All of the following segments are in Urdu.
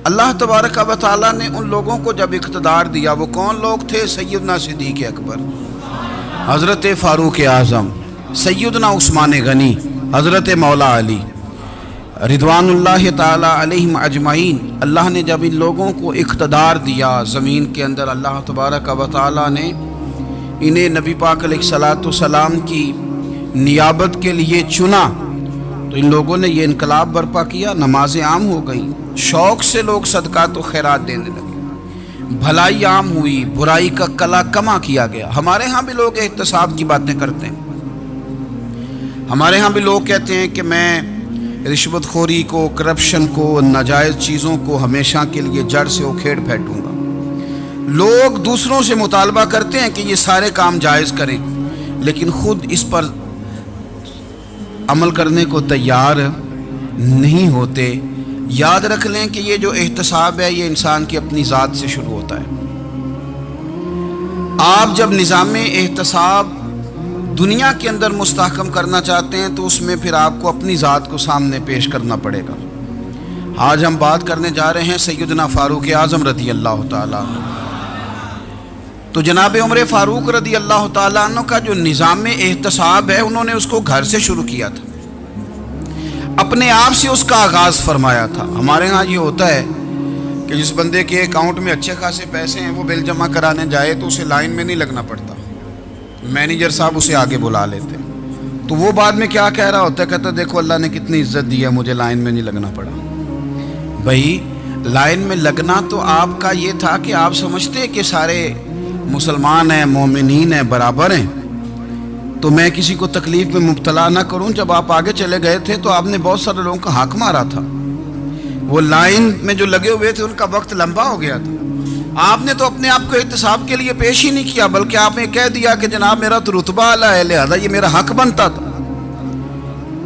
اللہ تبارک و تعالیٰ نے ان لوگوں کو جب اقتدار دیا، وہ کون لوگ تھے؟ سیدنا صدیق اکبر، حضرت فاروق اعظم، سیدنا عثمان غنی، حضرت مولا علی رضوان اللہ تعالیٰ علیہم اجمعین۔ اللہ نے جب ان لوگوں کو اقتدار دیا زمین کے اندر، اللہ تبارک و تعالیٰ نے انہیں نبی پاک علیہ الصلاۃ والسلام کی نیابت کے لیے چنا، تو ان لوگوں نے یہ انقلاب برپا کیا، نمازیں عام ہو گئیں، شوق سے لوگ صدقات و خیرات دینے لگے، بھلائی عام ہوئی، برائی کا کلا کما کیا گیا۔ ہمارے ہاں بھی لوگ احتساب کی باتیں کرتے ہیں، ہمارے ہاں بھی لوگ کہتے ہیں کہ میں رشوت خوری کو، کرپشن کو، ناجائز چیزوں کو ہمیشہ کے لیے جڑ سے اکھیڑ پھینٹوں گا۔ لوگ دوسروں سے مطالبہ کرتے ہیں کہ یہ سارے کام جائز کریں، لیکن خود اس پر عمل کرنے کو تیار نہیں ہوتے۔ یاد رکھ لیں کہ یہ جو احتساب ہے یہ انسان کی اپنی ذات سے شروع ہوتا ہے۔ آپ جب نظام احتساب دنیا کے اندر مستحکم کرنا چاہتے ہیں تو اس میں پھر آپ کو اپنی ذات کو سامنے پیش کرنا پڑے گا۔ آج ہم بات کرنے جا رہے ہیں سیدنا فاروق اعظم رضی اللہ تعالیٰ عنہ۔ تو جناب عمر فاروق رضی اللہ تعالیٰ عنہ کا جو نظام احتساب ہے، انہوں نے اس کو گھر سے شروع کیا تھا، اپنے آپ سے اس کا آغاز فرمایا تھا۔ ہمارے ہاں یہ ہوتا ہے کہ جس بندے کے اکاؤنٹ میں اچھے خاصے پیسے ہیں، وہ بل جمع کرانے جائے تو اسے لائن میں نہیں لگنا پڑتا، مینیجر صاحب اسے آگے بلا لیتے، تو وہ بعد میں کیا کہہ رہا ہوتا ہے؟ کہتا دیکھو اللہ نے کتنی عزت دی ہے، مجھے لائن میں نہیں لگنا پڑا۔ بھائی لائن میں لگنا تو آپ کا یہ تھا کہ آپ سمجھتے کہ سارے مسلمان ہیں، مومنین ہیں، برابر ہیں، تو میں کسی کو تکلیف میں مبتلا نہ کروں۔ جب آپ آگے چلے گئے تھے تو آپ نے بہت سارے لوگوں کا حق مارا تھا، وہ لائن میں جو لگے ہوئے تھے ان کا وقت لمبا ہو گیا تھا۔ آپ نے تو اپنے آپ کو احتساب کے لیے پیش ہی نہیں کیا، بلکہ آپ نے کہہ دیا کہ جناب میرا تو رتبہ اعلیٰ ہے، لہذا یہ میرا حق بنتا تھا،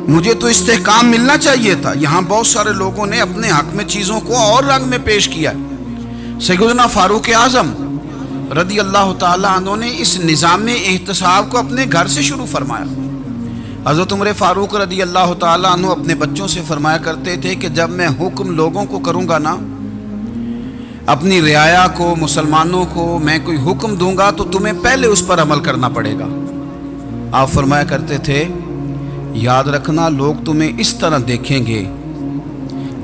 مجھے تو استحکام ملنا چاہیے تھا۔ یہاں بہت سارے لوگوں نے اپنے حق میں چیزوں کو اور رنگ میں پیش کیا۔ سیدنا فاروق اعظم رضی اللہ تعالیٰ عنہ نے اس نظام احتساب کو اپنے گھر سے شروع فرمایا۔ حضرت عمر فاروق رضی اللہ تعالیٰ عنہ اپنے بچوں سے فرمایا کرتے تھے کہ جب میں حکم لوگوں کو کروں گا نا، اپنی رعایا کو، مسلمانوں کو میں کوئی حکم دوں گا تو تمہیں پہلے اس پر عمل کرنا پڑے گا۔ آپ فرمایا کرتے تھے یاد رکھنا لوگ تمہیں اس طرح دیکھیں گے،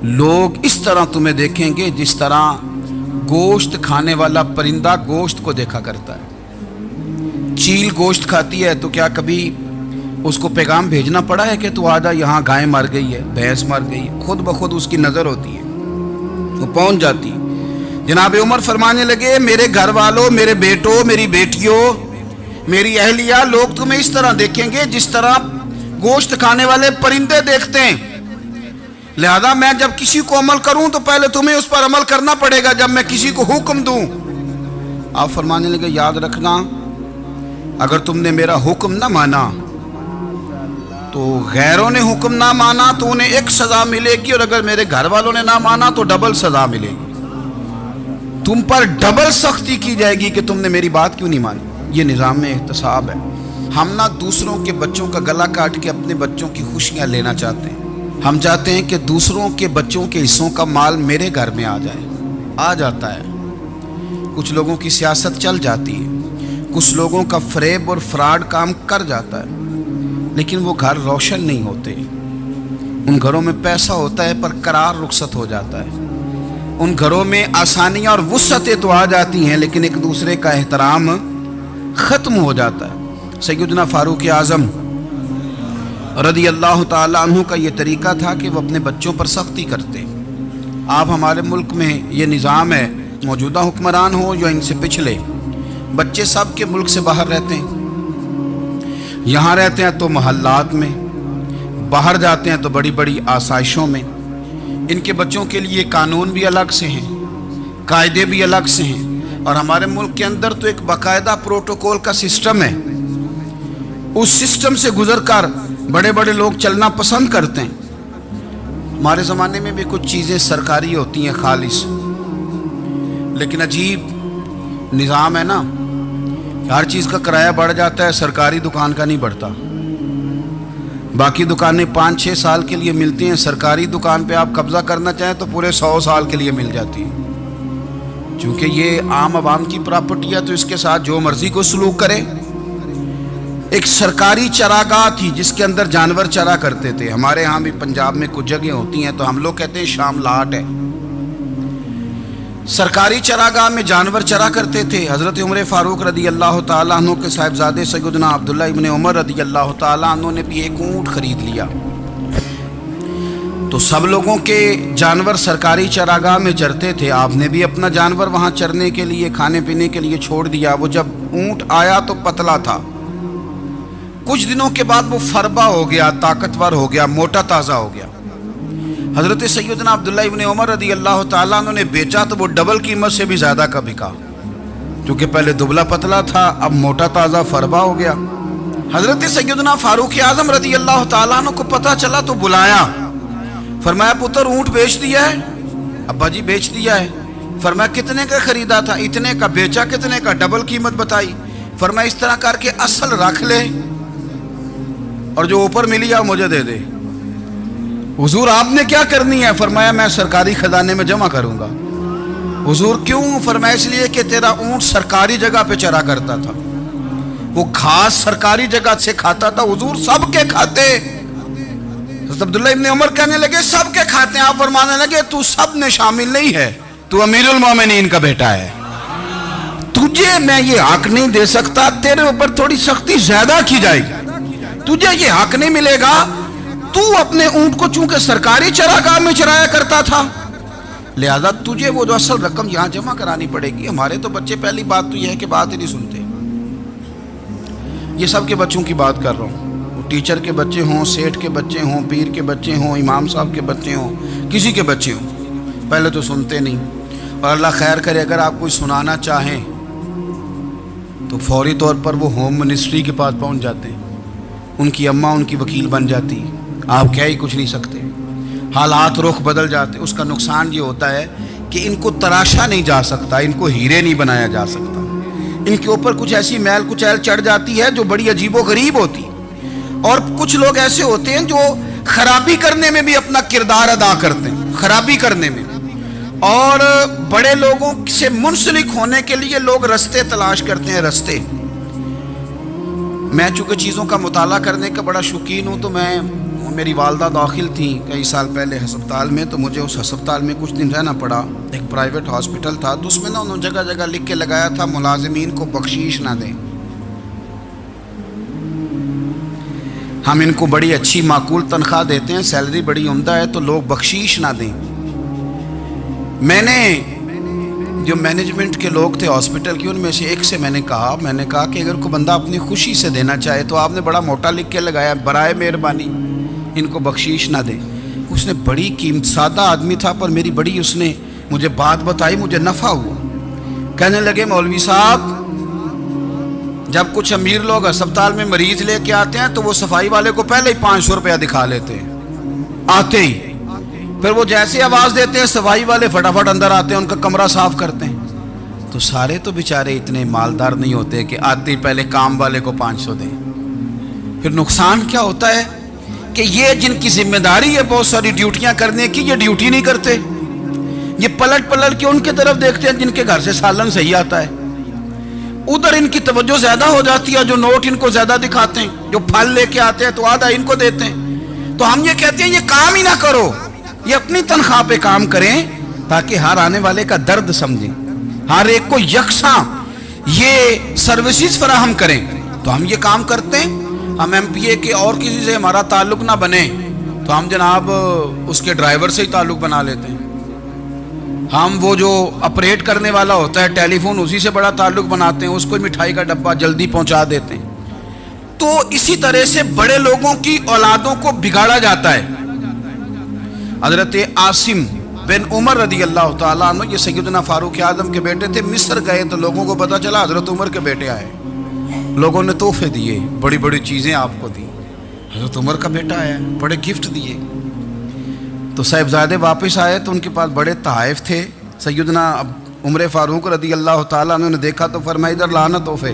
لوگ اس طرح تمہیں دیکھیں گے جس طرح گوشت کھانے والا پرندہ گوشت کو دیکھا کرتا ہے۔ چیل گوشت کھاتی ہے تو کیا کبھی اس کو پیغام بھیجنا پڑا ہے کہ تو آجا یہاں گائے مر گئی ہے، بھینس مر گئی ہے؟ خود بخود اس کی نظر ہوتی ہے، وہ پہنچ جاتی ہے۔ جناب عمر فرمانے لگے میرے گھر والوں، میرے بیٹوں، میری بیٹیوں، میری اہلیہ، لوگ تمہیں اس طرح دیکھیں گے جس طرح گوشت کھانے والے پرندے دیکھتے ہیں، لہذا میں جب کسی کو عمل کروں تو پہلے تمہیں اس پر عمل کرنا پڑے گا جب میں کسی کو حکم دوں۔ آپ فرمانے لگے یاد رکھنا اگر تم نے میرا حکم نہ مانا تو غیروں نے حکم نہ مانا تو انہیں ایک سزا ملے گی، اور اگر میرے گھر والوں نے نہ مانا تو ڈبل سزا ملے گی، تم پر ڈبل سختی کی جائے گی کہ تم نے میری بات کیوں نہیں مانی۔ یہ نظام احتساب ہے۔ ہم نہ دوسروں کے بچوں کا گلا کاٹ کے اپنے بچوں کی خوشیاں لینا چاہتے ہیں، ہم چاہتے ہیں کہ دوسروں کے بچوں کے حصوں کا مال میرے گھر میں آ جائے، آ جاتا ہے۔ کچھ لوگوں کی سیاست چل جاتی ہے، کچھ لوگوں کا فریب اور فراڈ کام کر جاتا ہے، لیکن وہ گھر روشن نہیں ہوتے۔ ان گھروں میں پیسہ ہوتا ہے پر قرار رخصت ہو جاتا ہے، ان گھروں میں آسانیاں اور وسعتیں تو آ جاتی ہیں لیکن ایک دوسرے کا احترام ختم ہو جاتا ہے۔ سیدنا فاروق اعظم رضی اللہ تعالیٰ عنہ کا یہ طریقہ تھا کہ وہ اپنے بچوں پر سختی کرتے۔ آپ ہمارے ملک میں یہ نظام ہے، موجودہ حکمران ہو یا ان سے پچھلے، بچے سب کے ملک سے باہر رہتے ہیں، یہاں رہتے ہیں تو محلات میں، باہر جاتے ہیں تو بڑی بڑی آسائشوں میں۔ ان کے بچوں کے لیے قانون بھی الگ سے ہیں، قاعدے بھی الگ سے ہیں، اور ہمارے ملک کے اندر تو ایک باقاعدہ پروٹوکول کا سسٹم ہے، اس سسٹم سے گزر کر بڑے بڑے لوگ چلنا پسند کرتے ہیں۔ ہمارے زمانے میں بھی کچھ چیزیں سرکاری ہوتی ہیں خالص، لیکن عجیب نظام ہے نا، ہر چیز کا کرایہ بڑھ جاتا ہے، سرکاری دکان کا نہیں بڑھتا۔ باقی دکانیں 5-6 سال کے لیے ملتی ہیں، سرکاری دکان پہ آپ قبضہ کرنا چاہیں تو پورے 100 سال کے لیے مل جاتی ہے۔ چونکہ یہ عام عوام کی پراپرٹی ہے تو اس کے ساتھ جو مرضی کو سلوک کرے۔ ایک سرکاری چراگاہ تھی جس کے اندر جانور چرا کرتے تھے۔ ہمارے ہاں بھی پنجاب میں کچھ جگہیں ہوتی ہیں تو ہم لوگ کہتے ہیں شام لاٹ ہے۔ سرکاری چراگاہ میں جانور چرا کرتے تھے۔ حضرت عمر فاروق رضی اللہ تعالیٰ عنہ کے صاحبزادے سیدنا عبداللہ ابن عمر رضی اللہ تعالیٰ عنہ نے بھی ایک اونٹ خرید لیا۔ تو سب لوگوں کے جانور سرکاری چراگاہ میں چرتے تھے، آپ نے بھی اپنا جانور وہاں چرنے کے لیے، کھانے پینے کے لیے چھوڑ دیا۔ وہ جب اونٹ آیا تو پتلا تھا، کچھ دنوں کے بعد وہ فربا ہو گیا، طاقتور ہو گیا، موٹا تازہ ہو گیا۔ حضرت سیدنا عبداللہ ابن عمر رضی اللہ تعالیٰ عنہ نے بیچا تو وہ ڈبل قیمت سے بھی زیادہ کا بکا، کیونکہ پہلے دبلا پتلا تھا، اب موٹا تازہ فربا ہو گیا۔ حضرت سیدنا فاروق اعظم رضی اللہ تعالیٰ عنہ کو پتہ چلا تو بلایا، فرمایا پتر اونٹ بیچ دیا ہے؟ ابا جی بیچ دیا ہے۔ فرمایا کتنے کا خریدا تھا؟ اتنے کا۔ بیچا کتنے کا؟ ڈبل قیمت بتائی۔ فرمایا اس طرح کر کے اصل رکھ لے اور جو اوپر ملی آپ مجھے دے دے۔ حضور آپ نے کیا کرنی ہے؟ فرمایا میں سرکاری خزانے میں جمع کروں گا۔ حضور کیوں؟ فرمایا اس لیے کہ تیرا اونٹ سرکاری جگہ پہ چرا کرتا تھا، وہ گھاس سرکاری جگہ سے کھاتا تھا۔ حضور سب کے کھاتے۔ حضرت عبداللہ ابن عمر کہنے لگے سب کے کھاتے ہیں۔ آپ فرمانے لگے تو سب میں شامل نہیں ہے، تو امیر المومنین کا بیٹا ہے، تجھے میں یہ حق نہیں دے سکتا، تیرے اوپر تھوڑی سختی زیادہ کی جائے گی، تجھے یہ حق نہیں ملے گا۔ تو اپنے اونٹ کو چونکہ سرکاری چراگاہ میں چرایا کرتا تھا، لہذا تجھے وہ جو اصل رقم یہاں جمع کرانی پڑے گی۔ ہمارے تو بچے پہلی بات تو یہ ہے کہ بات ہی نہیں سنتے۔ یہ سب کے بچوں کی بات کر رہا ہوں، ٹیچر کے بچے ہوں، سیٹھ کے بچے ہوں، پیر کے بچے ہوں، امام صاحب کے بچے ہوں، کسی کے بچے ہوں، پہلے تو سنتے نہیں۔ اور اللہ خیر کرے اگر آپ کوئی سنانا چاہیں تو فوری طور پر وہ ہوم منسٹری کے پاس پہنچ جاتے ہیں، ان کی اماں ان کی وکیل بن جاتی، آپ کہہ ہی کچھ نہیں سکتے، حالات رخ بدل جاتے۔ اس کا نقصان یہ ہوتا ہے کہ ان کو تراشا نہیں جا سکتا، ان کو ہیرے نہیں بنایا جا سکتا، ان کے اوپر کچھ ایسی میل کچیل چڑھ جاتی ہے جو بڑی عجیب و غریب ہوتی۔ اور کچھ لوگ ایسے ہوتے ہیں جو خرابی کرنے میں بھی اپنا کردار ادا کرتے ہیں، خرابی کرنے میں، اور بڑے لوگوں سے منسلک ہونے کے لیے لوگ رستے تلاش کرتے ہیں، رستے۔ میں چونکہ چیزوں کا مطالعہ کرنے کا بڑا شوقین ہوں، تو میری والدہ داخل تھیں کئی سال پہلے ہسپتال میں، تو مجھے اس ہسپتال میں کچھ دن رہنا پڑا۔ ایک پرائیویٹ ہاسپٹل تھا، تو اس میں انہوں نے جگہ جگہ لکھ کے لگایا تھا ملازمین کو بخشیش نہ دیں، ہم ان کو بڑی اچھی معقول تنخواہ دیتے ہیں، سیلری بڑی عمدہ ہے، تو لوگ بخشیش نہ دیں۔ میں نے جو مینجمنٹ کے لوگ تھے ہاسپٹل کی، ان میں سے ایک سے میں نے کہا کہ اگر کوئی بندہ اپنی خوشی سے دینا چاہے تو آپ نے بڑا موٹا لکھ کے لگایا برائے مہربانی ان کو بخشیش نہ دیں۔ اس نے بڑی قیمت، سادہ آدمی تھا پر میری بڑی اس نے مجھے بات بتائی، مجھے نفع ہوا۔ کہنے لگے مولوی صاحب جب کچھ امیر لوگ ہسپتال میں مریض لے کے آتے ہیں تو وہ صفائی والے کو پہلے ہی 500 روپیہ دکھا لیتے ہیں آتے ہی، پھر وہ جیسے آواز دیتے ہیں صفائی والے فٹافٹ اندر آتے ہیں، ان کا کمرہ صاف کرتے ہیں۔ تو سارے تو بیچارے اتنے مالدار نہیں ہوتے کہ آتے ہی پہلے کام والے کو 500 دیں۔ پھر نقصان کیا ہوتا ہے کہ یہ جن کی ذمہ داری ہے بہت ساری ڈیوٹیاں کرنے کی، یہ ڈیوٹی نہیں کرتے، یہ پلٹ پلٹ کے ان کی طرف دیکھتے ہیں جن کے گھر سے سالن صحیح آتا ہے، ادھر ان کی توجہ زیادہ ہو جاتی ہے، جو نوٹ ان کو زیادہ دکھاتے ہیں، جو پھل لے کے آتے ہیں تو آدھا ان کو دیتے ہیں۔ تو ہم یہ کہتے ہیں یہ کام ہی نہ کرو، یہ اپنی تنخواہ پہ کام کریں تاکہ ہر آنے والے کا درد سمجھیں، ہر ایک کو یکساں یہ سروسز فراہم کریں۔ تو ہم یہ کام کرتے ہیں، ہم ایم پی اے کے اور کسی سے ہمارا تعلق نہ بنے تو ہم جناب اس کے ڈرائیور سے ہی تعلق بنا لیتے ہیں، ہم وہ جو آپریٹ کرنے والا ہوتا ہے ٹیلی فون اسی سے بڑا تعلق بناتے ہیں، اس کو مٹھائی کا ڈبہ جلدی پہنچا دیتے ہیں۔ تو اسی طرح سے بڑے لوگوں کی اولادوں کو بگاڑا جاتا ہے۔ حضرت عاصم بن عمر رضی اللہ تعالیٰ عنہ، یہ سیدنا فاروق اعظم کے بیٹے تھے، مصر گئے تو لوگوں کو پتہ چلا حضرت عمر کے بیٹے آئے، لوگوں نے تحفے دیے، بڑی بڑی چیزیں آپ کو دی، حضرت عمر کا بیٹا آیا، بڑے گفٹ دیے۔ تو صاحبزادے واپس آئے تو ان کے پاس بڑے تحائف تھے۔ سیدنا عمر فاروق رضی اللہ تعالیٰ عنہ نے دیکھا تو فرمایا ادھر لانا تحفے،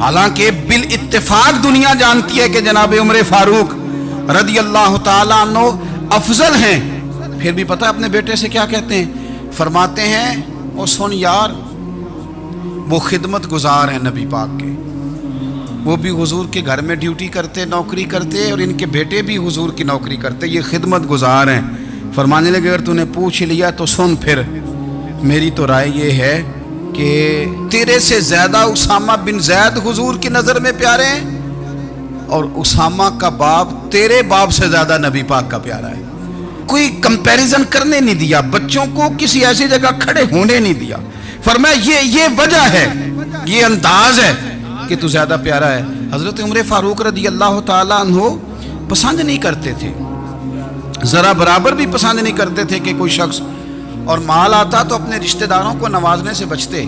حالانکہ بالاتفاق دنیا جانتی ہے کہ جناب عمر فاروق رضی اللہ تعالیٰ عنہ افضل ہیں، پھر بھی پتہ اپنے بیٹے سے کیا کہتے ہیں؟ فرماتے ہیں او سن یار، وہ خدمت گزار ہیں نبی پاک کے، وہ بھی حضور کے گھر میں ڈیوٹی کرتے، نوکری کرتے، اور ان کے بیٹے بھی حضور کی نوکری کرتے، یہ خدمت گزار ہیں۔ فرمانے لگے اگر تو نے پوچھ لیا تو سن، پھر میری تو رائے یہ ہے کہ تیرے سے زیادہ اسامہ بن زید حضور کی نظر میں پیارے ہیں، اور اسامہ کا باپ تیرے باپ سے زیادہ نبی پاک کا پیارا ہے۔ کوئی کمپیریزن کرنے نہیں دیا، بچوں کو کسی ایسی جگہ کھڑے ہونے نہیں دیا۔ فرمایا یہ وجہ ہے، یہ انداز ہے کہ تو زیادہ پیارا ہے۔ حضرت عمر فاروق رضی اللہ تعالیٰ عنہ پسند نہیں کرتے تھے، ذرا برابر بھی پسند نہیں کرتے تھے کہ کوئی شخص اور مال آتا تو اپنے رشتہ داروں کو نوازنے سے بچتے۔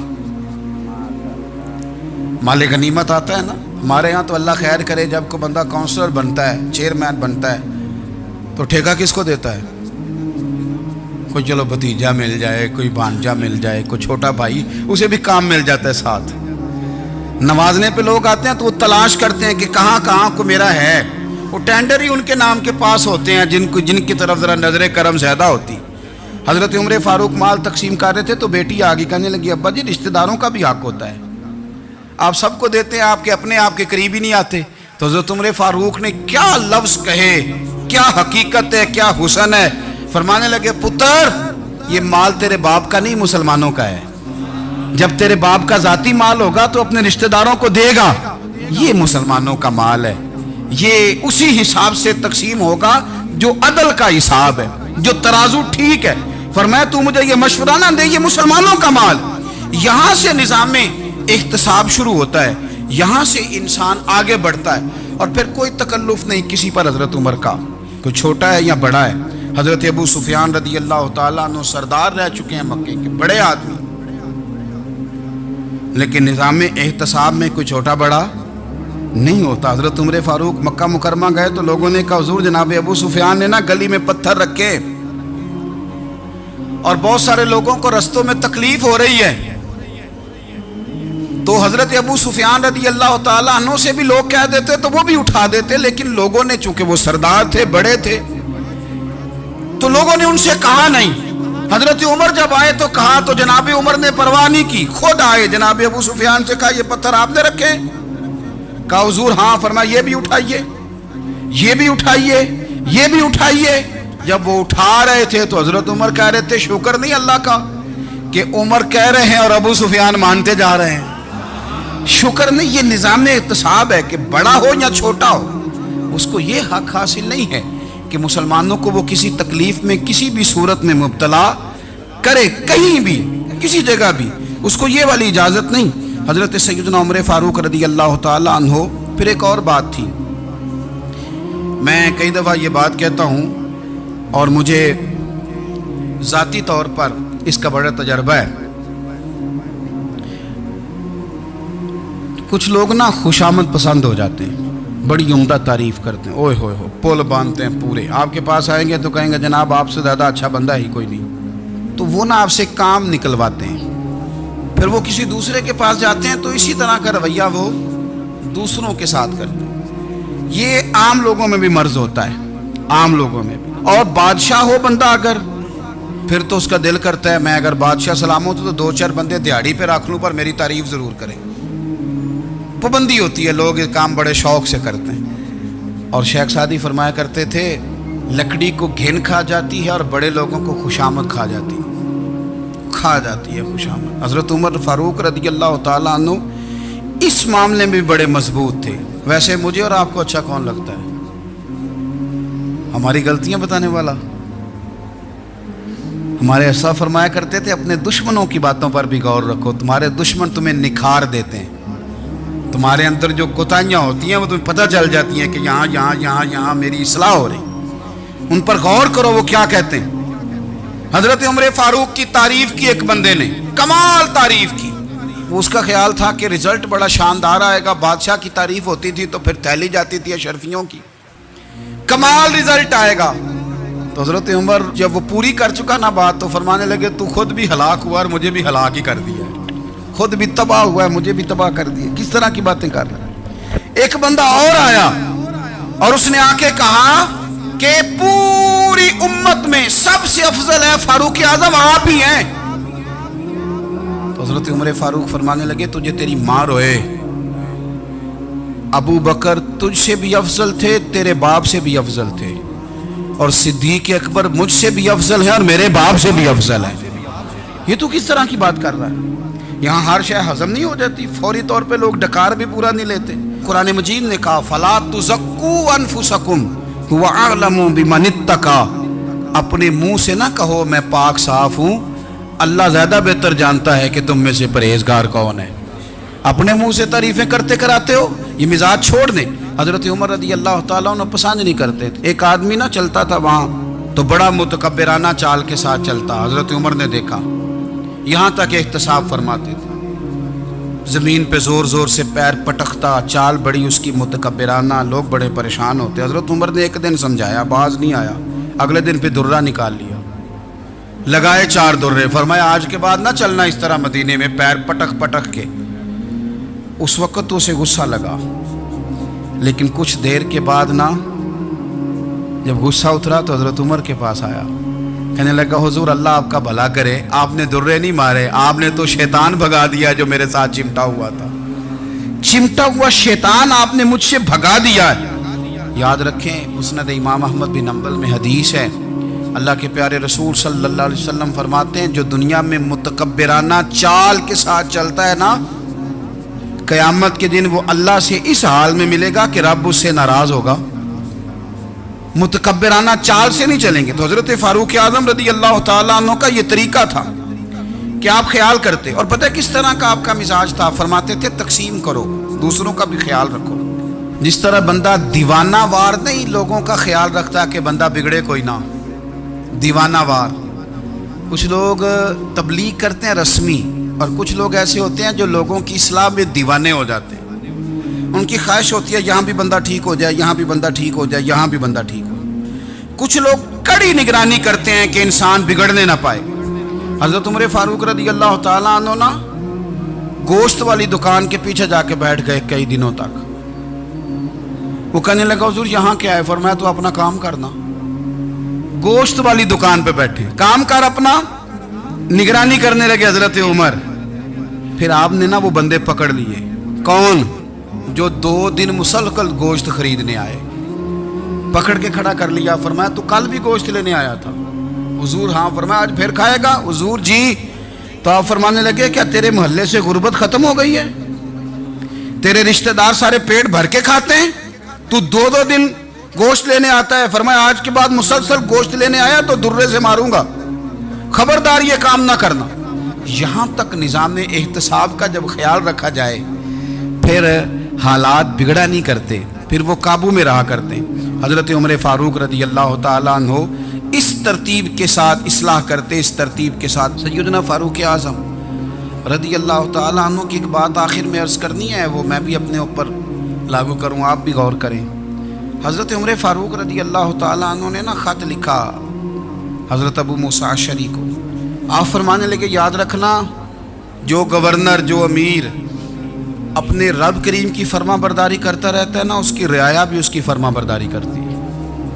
مال غنیمت آتا ہے نا، ہمارے ہاں تو اللہ خیر کرے جب کوئی بندہ کونسلر بنتا ہے، چیئرمین بنتا ہے، تو ٹھیکہ کس کو دیتا ہے؟ کوئی چلو بھتیجا مل جائے، کوئی بھانجا مل جائے، کوئی چھوٹا بھائی، اسے بھی کام مل جاتا ہے ساتھ۔ نوازنے پہ لوگ آتے ہیں تو وہ تلاش کرتے ہیں کہ کہاں کہاں کو میرا ہے، وہ ٹینڈر ہی ان کے نام کے پاس ہوتے ہیں جن کی طرف ذرا نظر کرم زیادہ ہوتی۔ حضرت عمر فاروق مال تقسیم کر رہے تھے تو بیٹی آگے کہنے لگی ابا جی رشتہ داروں کا بھی حق ہوتا ہے، آپ سب کو دیتے ہیں، آپ کے قریب ہی نہیں آتے۔ تو حضرت عمر فاروق نے کیا لفظ کہے، کیا حقیقت ہے، کیا حسن ہے۔ فرمانے لگے پتر یہ مال تیرے باپ کا نہیں مسلمانوں کا ہے، جب تیرے باپ کا ذاتی مال ہوگا تو اپنے رشتہ داروں کو دے گا، یہ مسلمانوں کا مال ہے، یہ اسی حساب سے تقسیم ہوگا جو عدل کا حساب ہے، جو ترازو ٹھیک ہے۔ فرمایا تو مجھے یہ مشورہ نہ دے، یہ مسلمانوں کا مال۔ یہاں سے نظام احتساب شروع ہوتا ہے، یہاں سے انسان آگے بڑھتا ہے، اور پھر کوئی تکلف نہیں کسی پر حضرت عمر کا، کوئی چھوٹا ہے یا بڑا ہے۔ حضرت ابو سفیان رضی اللہ تعالیٰ عنہ سردار رہ چکے ہیں مکے کے، بڑے آدمی، لیکن نظام احتساب میں کوئی چھوٹا بڑا نہیں ہوتا۔ حضرت عمر فاروق مکہ مکرمہ گئے تو لوگوں نے کہا حضور جناب ابو سفیان نے نا گلی میں پتھر رکھے اور بہت سارے لوگوں کو رستوں میں تکلیف ہو رہی ہے، تو حضرت ابو سفیان رضی اللہ تعالیٰ عنہ سے بھی لوگ کہہ دیتے تو وہ بھی اٹھا دیتے، لیکن لوگوں نے چونکہ وہ سردار تھے، بڑے تھے، تو لوگوں نے ان سے کہا نہیں۔ حضرت عمر جب آئے تو کہا تو جناب عمر نے پرواہ نہیں کی، خود آئے، جناب ابو سفیان سے کہا یہ پتھر آپ نے رکھے؟ کہا حضور ہاں۔ فرمایا یہ بھی اٹھائیے، یہ بھی اٹھائیے، یہ بھی اٹھائیے۔ جب وہ اٹھا رہے تھے تو حضرت عمر کہہ رہے تھے شکر نہیں اللہ کا کہ عمر کہہ رہے ہیں اور ابو سفیان مانتے جا رہے ہیں، شکر نہیں۔ یہ نظام احتساب ہے کہ بڑا ہو یا چھوٹا ہو، اس کو یہ حق حاصل نہیں ہے کہ مسلمانوں کو وہ کسی تکلیف میں کسی بھی صورت میں مبتلا کرے، کہیں بھی کسی جگہ بھی، اس کو یہ والی اجازت نہیں۔ حضرت سیدنا عمر فاروق رضی اللہ تعالیٰ عنہ۔ پھر ایک اور بات تھی، میں کئی دفعہ یہ بات کہتا ہوں اور مجھے ذاتی طور پر اس کا بڑا تجربہ ہے۔ کچھ لوگ نا خوشامد پسند ہو جاتے ہیں، بڑی عمدہ تعریف کرتے ہیں، اوئے ہوئے ہو پول باندھتے ہیں پورے، آپ کے پاس آئیں گے تو کہیں گے جناب آپ سے زیادہ اچھا بندہ ہی کوئی نہیں، تو وہ نا آپ سے کام نکلواتے ہیں۔ پھر وہ کسی دوسرے کے پاس جاتے ہیں تو اسی طرح کا رویہ وہ دوسروں کے ساتھ کرتے ہیں۔ یہ عام لوگوں میں بھی مرض ہوتا ہے، عام لوگوں میں بھی۔ اور بادشاہ ہو بندہ اگر، پھر تو اس کا دل کرتا ہے میں اگر بادشاہ سلامت ہوں تو دو چار بندے دیہڑی پہ رکھ لوں پر میری تعریف ضرور کریں۔ پابندی ہوتی ہے، لوگ یہ کام بڑے شوق سے کرتے ہیں۔ اور شیخ سعدی فرمایا کرتے تھے لکڑی کو گھن کھا جاتی ہے اور بڑے لوگوں کو خوشامد کھا جاتی ہے خوشامد۔ حضرت عمر فاروق رضی اللہ تعالیٰ عنہ اس معاملے میں بھی بڑے مضبوط تھے۔ ویسے مجھے اور آپ کو اچھا کون لگتا ہے؟ ہماری غلطیاں بتانے والا؟ ہمارے ایسا فرمایا کرتے تھے اپنے دشمنوں کی باتوں پر بھی غور رکھو، تمہارے دشمن تمہیں نکھار دیتے ہیں، تمہارے اندر جو کوتاہیاں ہوتی ہیں وہ تمہیں پتہ چل جاتی ہیں کہ یہاں میری اصلاح ہو رہی، ان پر غور کرو وہ کیا کہتے ہیں۔ حضرت عمر فاروق کی تعریف کی ایک بندے نے، کمال تعریف کی، اس کا خیال تھا کہ رزلٹ بڑا شاندار آئے گا، بادشاہ کی تعریف ہوتی تھی تو پھر تھیلی جاتی تھی اشرفیوں کی، کمال رزلٹ آئے گا۔ تو حضرت عمر جب وہ پوری کر چکا نا بات تو فرمانے لگے تو خود بھی ہلاک ہوا اور مجھے بھی ہلاک ہی کر دیا۔ خود بھی تباہ ہوا ہے, مجھے بھی تباہ کر دیا. کس طرح کی باتیں کر رہا ہے. ایک بندہ اور آیا اور اس نے آ کے کہا کہ پوری امت میں سب سے افضل ہے فاروق اعظم آپ ہی ہیں. تو حضرت عمر فاروق فرمانے لگے تجھے تیری ماں روئے, ابو بکر تجھ سے بھی افضل تھے, تیرے باپ سے بھی افضل تھے, اور صدیق اکبر مجھ سے بھی افضل ہے اور میرے باپ سے بھی افضل ہے. یہ تو کس طرح کی بات کر رہا ہے. یہاں ہر شے ہضم نہیں ہو جاتی, فوری طور پہ لوگ ڈکار بھی پورا نہیں لیتے. قرآن مجید نے کہا فَلَا تُزَكُّوا أَنفُسَكُمْ هُوَ أَعْلَمُ بِمَنِ اتَّقَى, اپنے منہ سے نہ کہو میں پاک صاف ہوں, اللہ زیادہ بہتر جانتا ہے کہ تم میں سے پرہیزگار کون ہے. اپنے منہ سے تعریفیں کرتے کراتے ہو, یہ مزاج چھوڑ دیں. حضرت عمر رضی اللہ تعالیٰ عنہ پسند نہیں کرتے تھے. ایک آدمی نہ چلتا تھا وہاں تو بڑا متکبرانہ چال کے ساتھ چلتا. حضرت عمر نے دیکھا, یہاں تک احتساب فرماتے تھے, زمین پہ زور زور سے پیر پٹکتا, چال بڑی اس کی متکبرانہ, لوگ بڑے پریشان ہوتے. حضرت عمر نے ایک دن سمجھایا, باز نہیں آیا. اگلے دن پہ درہ نکال لیا, لگائے 4 درے, فرمایا آج کے بعد نہ چلنا اس طرح مدینے میں پیر پٹک پٹک کے. اس وقت تو اسے غصہ لگا, لیکن کچھ دیر کے بعد نا جب غصہ اترا تو حضرت عمر کے پاس آیا, کہنے لگا حضور اللہ آپ کا بھلا کرے, آپ نے درے نہیں مارے, آپ نے تو شیطان بھگا دیا جو میرے ساتھ چمٹا ہوا تھا. چمٹا ہوا شیطان آپ نے مجھ سے بھگا دیا. یاد رکھیں مسند امام احمد بن حنبل میں حدیث ہے, اللہ کے پیارے رسول صلی اللہ علیہ وسلم فرماتے ہیں جو دنیا میں متکبرانہ چال کے ساتھ چلتا ہے نا, قیامت کے دن وہ اللہ سے اس حال میں ملے گا کہ رب اس سے ناراض ہوگا. متکبرانہ چال سے نہیں چلیں گے. تو حضرت فاروق اعظم رضی اللہ تعالیٰ عنہ کا یہ طریقہ تھا کہ آپ خیال کرتے, اور پتہ کس طرح کا آپ کا مزاج تھا. فرماتے تھے تقسیم کرو, دوسروں کا بھی خیال رکھو. جس طرح بندہ دیوانہ وار نہیں لوگوں کا خیال رکھتا کہ بندہ بگڑے کوئی نہ, دیوانہ وار. کچھ لوگ تبلیغ کرتے ہیں رسمی, اور کچھ لوگ ایسے ہوتے ہیں جو لوگوں کی اصلاح میں دیوانے ہو جاتے ہیں. ان کی خواہش ہوتی ہے یہاں بھی بندہ ٹھیک ہو جائے, یہاں بھی بندہ ٹھیک ہو جائے, یہاں بھی بندہ ٹھیک ہو. کچھ لوگ کڑی نگرانی کرتے ہیں کہ انسان بگڑنے نہ پائے. حضرت عمر فاروق رضی اللہ تعالیٰ عنہ نا گوشت والی دکان کے پیچھے جا کے بیٹھ گئے کئی دنوں تک. وہ کہنے لگا حضور یہاں کیا ہے؟ فرمایا تو اپنا کام کرنا. گوشت والی دکان پہ بیٹھے, کام کر اپنا, نگرانی کرنے لگے حضرت عمر. پھر آپ نے نا وہ بندے پکڑ لیے. کون؟ جو 2 دن مسلسل گوشت خریدنے آئے, پکڑ کے کھڑا کر لیا. فرمایا تو کل بھی گوشت لینے آیا تھا؟ حضور ہاں. فرمایا آج پھر کھائے گا؟ حضور جی. تو آپ فرمانے لگے کیا تیرے محلے سے غربت ختم ہو گئی ہے؟ تیرے رشتہ دار سارے پیٹ بھر کے کھاتے ہیں, تو 2 دن گوشت لینے آتا ہے؟ فرمایا آج کے بعد مسلسل گوشت لینے آیا تو درے سے ماروں گا, خبردار یہ کام نہ کرنا. یہاں تک نظام احتساب کا جب خیال رکھا جائے پھر حالات بگڑا نہیں کرتے, پھر وہ قابو میں رہا کرتے. حضرت عمر فاروق رضی اللہ تعالیٰ عنہ اس ترتیب کے ساتھ اصلاح کرتے, اس ترتیب کے ساتھ. سیدنا فاروق اعظم رضی اللہ تعالیٰ عنہ کی ایک بات آخر میں عرض کرنی ہے, وہ میں بھی اپنے اوپر لاگو کروں, آپ بھی غور کریں. حضرت عمر فاروق رضی اللہ تعالیٰ عنہ نے نا خط لکھا حضرت ابو موسیٰ اشعری کو. آپ فرمانے لگے یاد رکھنا جو گورنر, جو امیر اپنے رب کریم کی فرما برداری کرتا رہتا ہے نا, اس کی رعایا بھی اس کی فرما برداری کرتی ہے.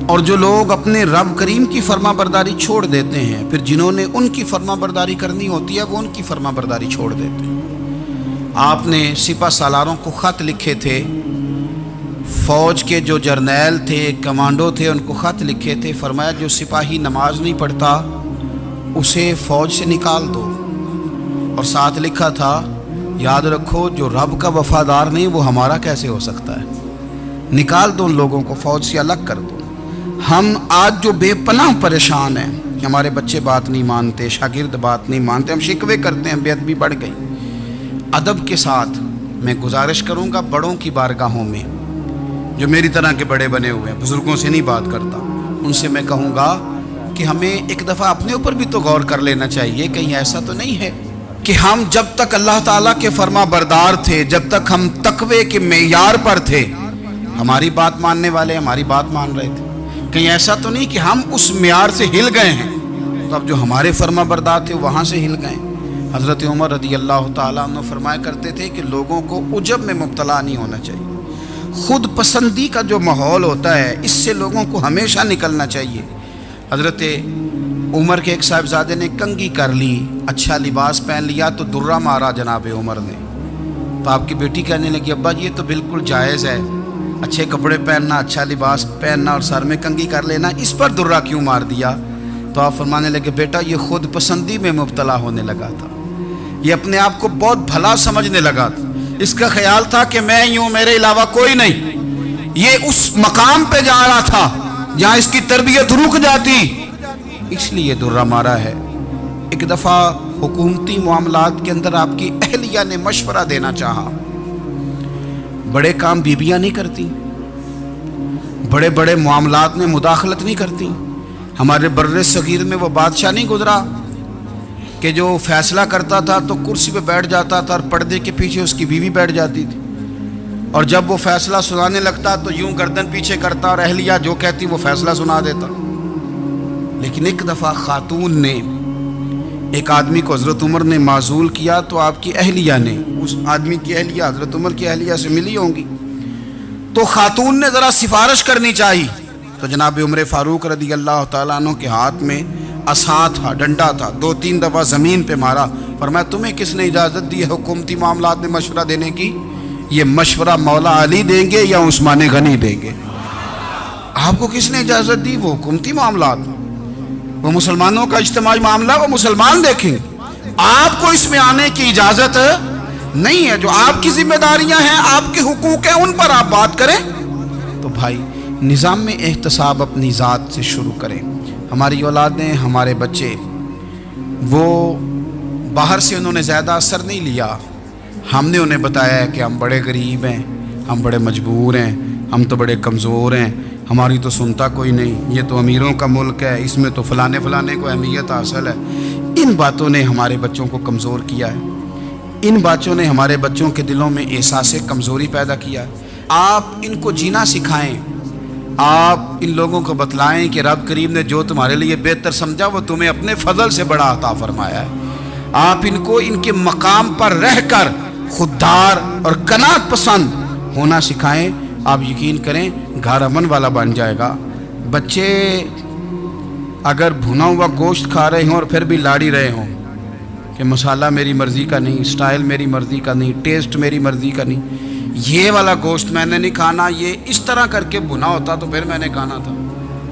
اور جو لوگ اپنے رب کریم کی فرما برداری چھوڑ دیتے ہیں, پھر جنہوں نے ان کی فرما برداری کرنی ہوتی ہے وہ ان کی فرما برداری چھوڑ دیتے ہیں. آپ نے سپہ سالاروں کو خط لکھے تھے, فوج کے جو جرنیل تھے, کمانڈو تھے, ان کو خط لکھے تھے. فرمایا جو سپاہی نماز نہیں پڑھتا اسے فوج سے نکال دو, اور ساتھ لکھا تھا یاد رکھو جو رب کا وفادار نہیں وہ ہمارا کیسے ہو سکتا ہے, نکال دو ان لوگوں کو, فوج سے الگ کر دو. ہم آج جو بے پناہ پریشان ہیں, ہمارے بچے بات نہیں مانتے, شاگرد بات نہیں مانتے, ہم شکوے کرتے ہیں, بے ادبی بڑھ گئی. ادب کے ساتھ میں گزارش کروں گا بڑوں کی بارگاہوں میں, جو میری طرح کے بڑے بنے ہوئے ہیں, بزرگوں سے نہیں بات کرتا, ان سے میں کہوں گا کہ ہمیں ایک دفعہ اپنے اوپر بھی تو غور کر لینا چاہیے. کہیں ایسا تو نہیں ہے کہ ہم جب تک اللہ تعالیٰ کے فرما بردار تھے, جب تک ہم تقوی کے معیار پر تھے, ہماری بات ماننے والے ہماری بات مان رہے تھے. کہیں ایسا تو نہیں کہ ہم اس معیار سے ہل گئے ہیں, تو اب جو ہمارے فرما بردار تھے وہاں سے ہل گئے. حضرت عمر رضی اللہ تعالیٰ عنہ فرمایا کرتے تھے کہ لوگوں کو عجب میں مبتلا نہیں ہونا چاہیے، خود پسندی کا جو ماحول ہوتا ہے اس سے لوگوں کو ہمیشہ نکلنا چاہیے۔ حضرت عمر کے ایک صاحبزادے نے کنگھی کر لی، اچھا لباس پہن لیا تو درہ مارا جناب عمر نے، تو آپ کی بیٹی کہنے لگی ابا یہ تو بالکل جائز ہے، اچھے کپڑے پہننا، اچھا لباس پہننا اور سر میں کنگھی کر لینا، اس پر درہ کیوں مار دیا؟ تو آپ فرمانے لگے بیٹا یہ خود پسندی میں مبتلا ہونے لگا تھا، یہ اپنے آپ کو بہت بھلا سمجھنے لگا تھا، اس کا خیال تھا کہ میں یوں میرے علاوہ کوئی نہیں، یہ اس مقام پہ جا رہا تھا جہاں اس کی تربیت رک جاتی، اس لیے درہ مارا ہے۔ ایک دفعہ حکومتی معاملات کے اندر آپ کی اہلیہ نے مشورہ دینا چاہا، بڑے کام بیویاں نہیں کرتی، بڑے بڑے معاملات میں مداخلت نہیں کرتی۔ ہمارے بر صغیر میں وہ بادشاہ نہیں گزرا کہ جو فیصلہ کرتا تھا تو کرسی پہ بیٹھ جاتا تھا اور پردے کے پیچھے اس کی بیوی بیٹھ جاتی تھی، اور جب وہ فیصلہ سنانے لگتا تو یوں گردن پیچھے کرتا اور اہلیہ جو کہتی وہ فیصلہ سنا دیتا۔ لیکن ایک دفعہ خاتون نے ایک آدمی کو حضرت عمر نے معزول کیا تو آپ کی اہلیہ نے، اس آدمی کی اہلیہ حضرت عمر کی اہلیہ سے ملی ہوں گی، تو خاتون نے ذرا سفارش کرنی چاہی، تو جناب عمر فاروق رضی اللہ تعالیٰ عنہ کے ہاتھ میں عصا تھا، ڈنڈا تھا، 2-3 دفعہ زمین پہ مارا، فرمایا تمہیں کس نے اجازت دی ہے حکومتی معاملات میں مشورہ دینے کی؟ یہ مشورہ مولا علی دیں گے یا عثمان غنی دیں گے؟ آپ کو کس نے اجازت دی؟ وہ حکومتی معاملات، وہ مسلمانوں کا اجتماعی معاملہ، وہ مسلمان دیکھیں گے، آپ کو اس میں آنے کی اجازت نہیں ہے۔ جو آپ کی ذمہ داریاں ہیں، آپ کے حقوق ہیں، ان پر آپ بات کریں۔ تو بھائی نظام میں احتساب اپنی ذات سے شروع کریں۔ ہماری اولادیں، ہمارے بچے، وہ باہر سے انہوں نے زیادہ اثر نہیں لیا، ہم نے انہیں بتایا ہے کہ ہم بڑے غریب ہیں، ہم بڑے مجبور ہیں، ہم تو بڑے کمزور ہیں، ہماری تو سنتا کوئی نہیں، یہ تو امیروں کا ملک ہے، اس میں تو فلانے کو اہمیت حاصل ہے۔ ان باتوں نے ہمارے بچوں کو کمزور کیا ہے، ان باتوں نے ہمارے بچوں کے دلوں میں احساس کمزوری پیدا کیا ہے۔ آپ ان کو جینا سکھائیں، آپ ان لوگوں کو بتلائیں کہ رب کریم نے جو تمہارے لیے بہتر سمجھا وہ تمہیں اپنے فضل سے بڑا عطا فرمایا ہے۔ آپ ان کو ان کے مقام پر رہ کر خوددار اور قناعت پسند ہونا سکھائیں، آپ یقین کریں گھر امن والا بن جائے گا۔ بچے اگر بھنا ہوا گوشت کھا رہے ہوں اور پھر بھی لاڑی رہے ہوں کہ مسالہ میری مرضی کا نہیں، سٹائل میری مرضی کا نہیں، ٹیسٹ میری مرضی کا نہیں، یہ والا گوشت میں نے نہیں کھانا، یہ اس طرح کر کے بھنا ہوتا تو پھر میں نے کھانا تھا،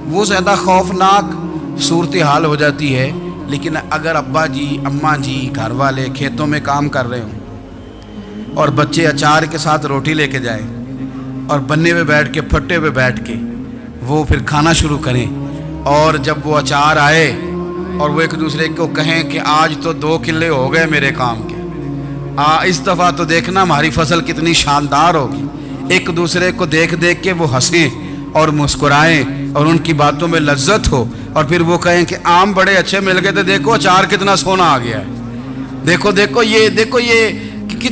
وہ زیادہ خوفناک صورتحال ہو جاتی ہے۔ لیکن اگر ابا جی، اماں جی، گھر والے کھیتوں میں کام کر رہے ہوں اور بچے اچار کے ساتھ روٹی لے کے جائیں اور بننے پہ بیٹھ کے، پھٹے پہ بیٹھ کے وہ پھر کھانا شروع کریں، اور جب وہ اچار آئے اور وہ ایک دوسرے کو کہیں کہ آج تو 2 کلے ہو گئے میرے کام کے، اس دفعہ تو دیکھنا ہماری فصل کتنی شاندار ہوگی، ایک دوسرے کو دیکھ دیکھ کے وہ ہنسیں اور مسکرائیں اور ان کی باتوں میں لذت ہو، اور پھر وہ کہیں کہ آم بڑے اچھے مل گئے تھے، دیکھو اچار کتنا سونا آ گیا ہے، دیکھو یہ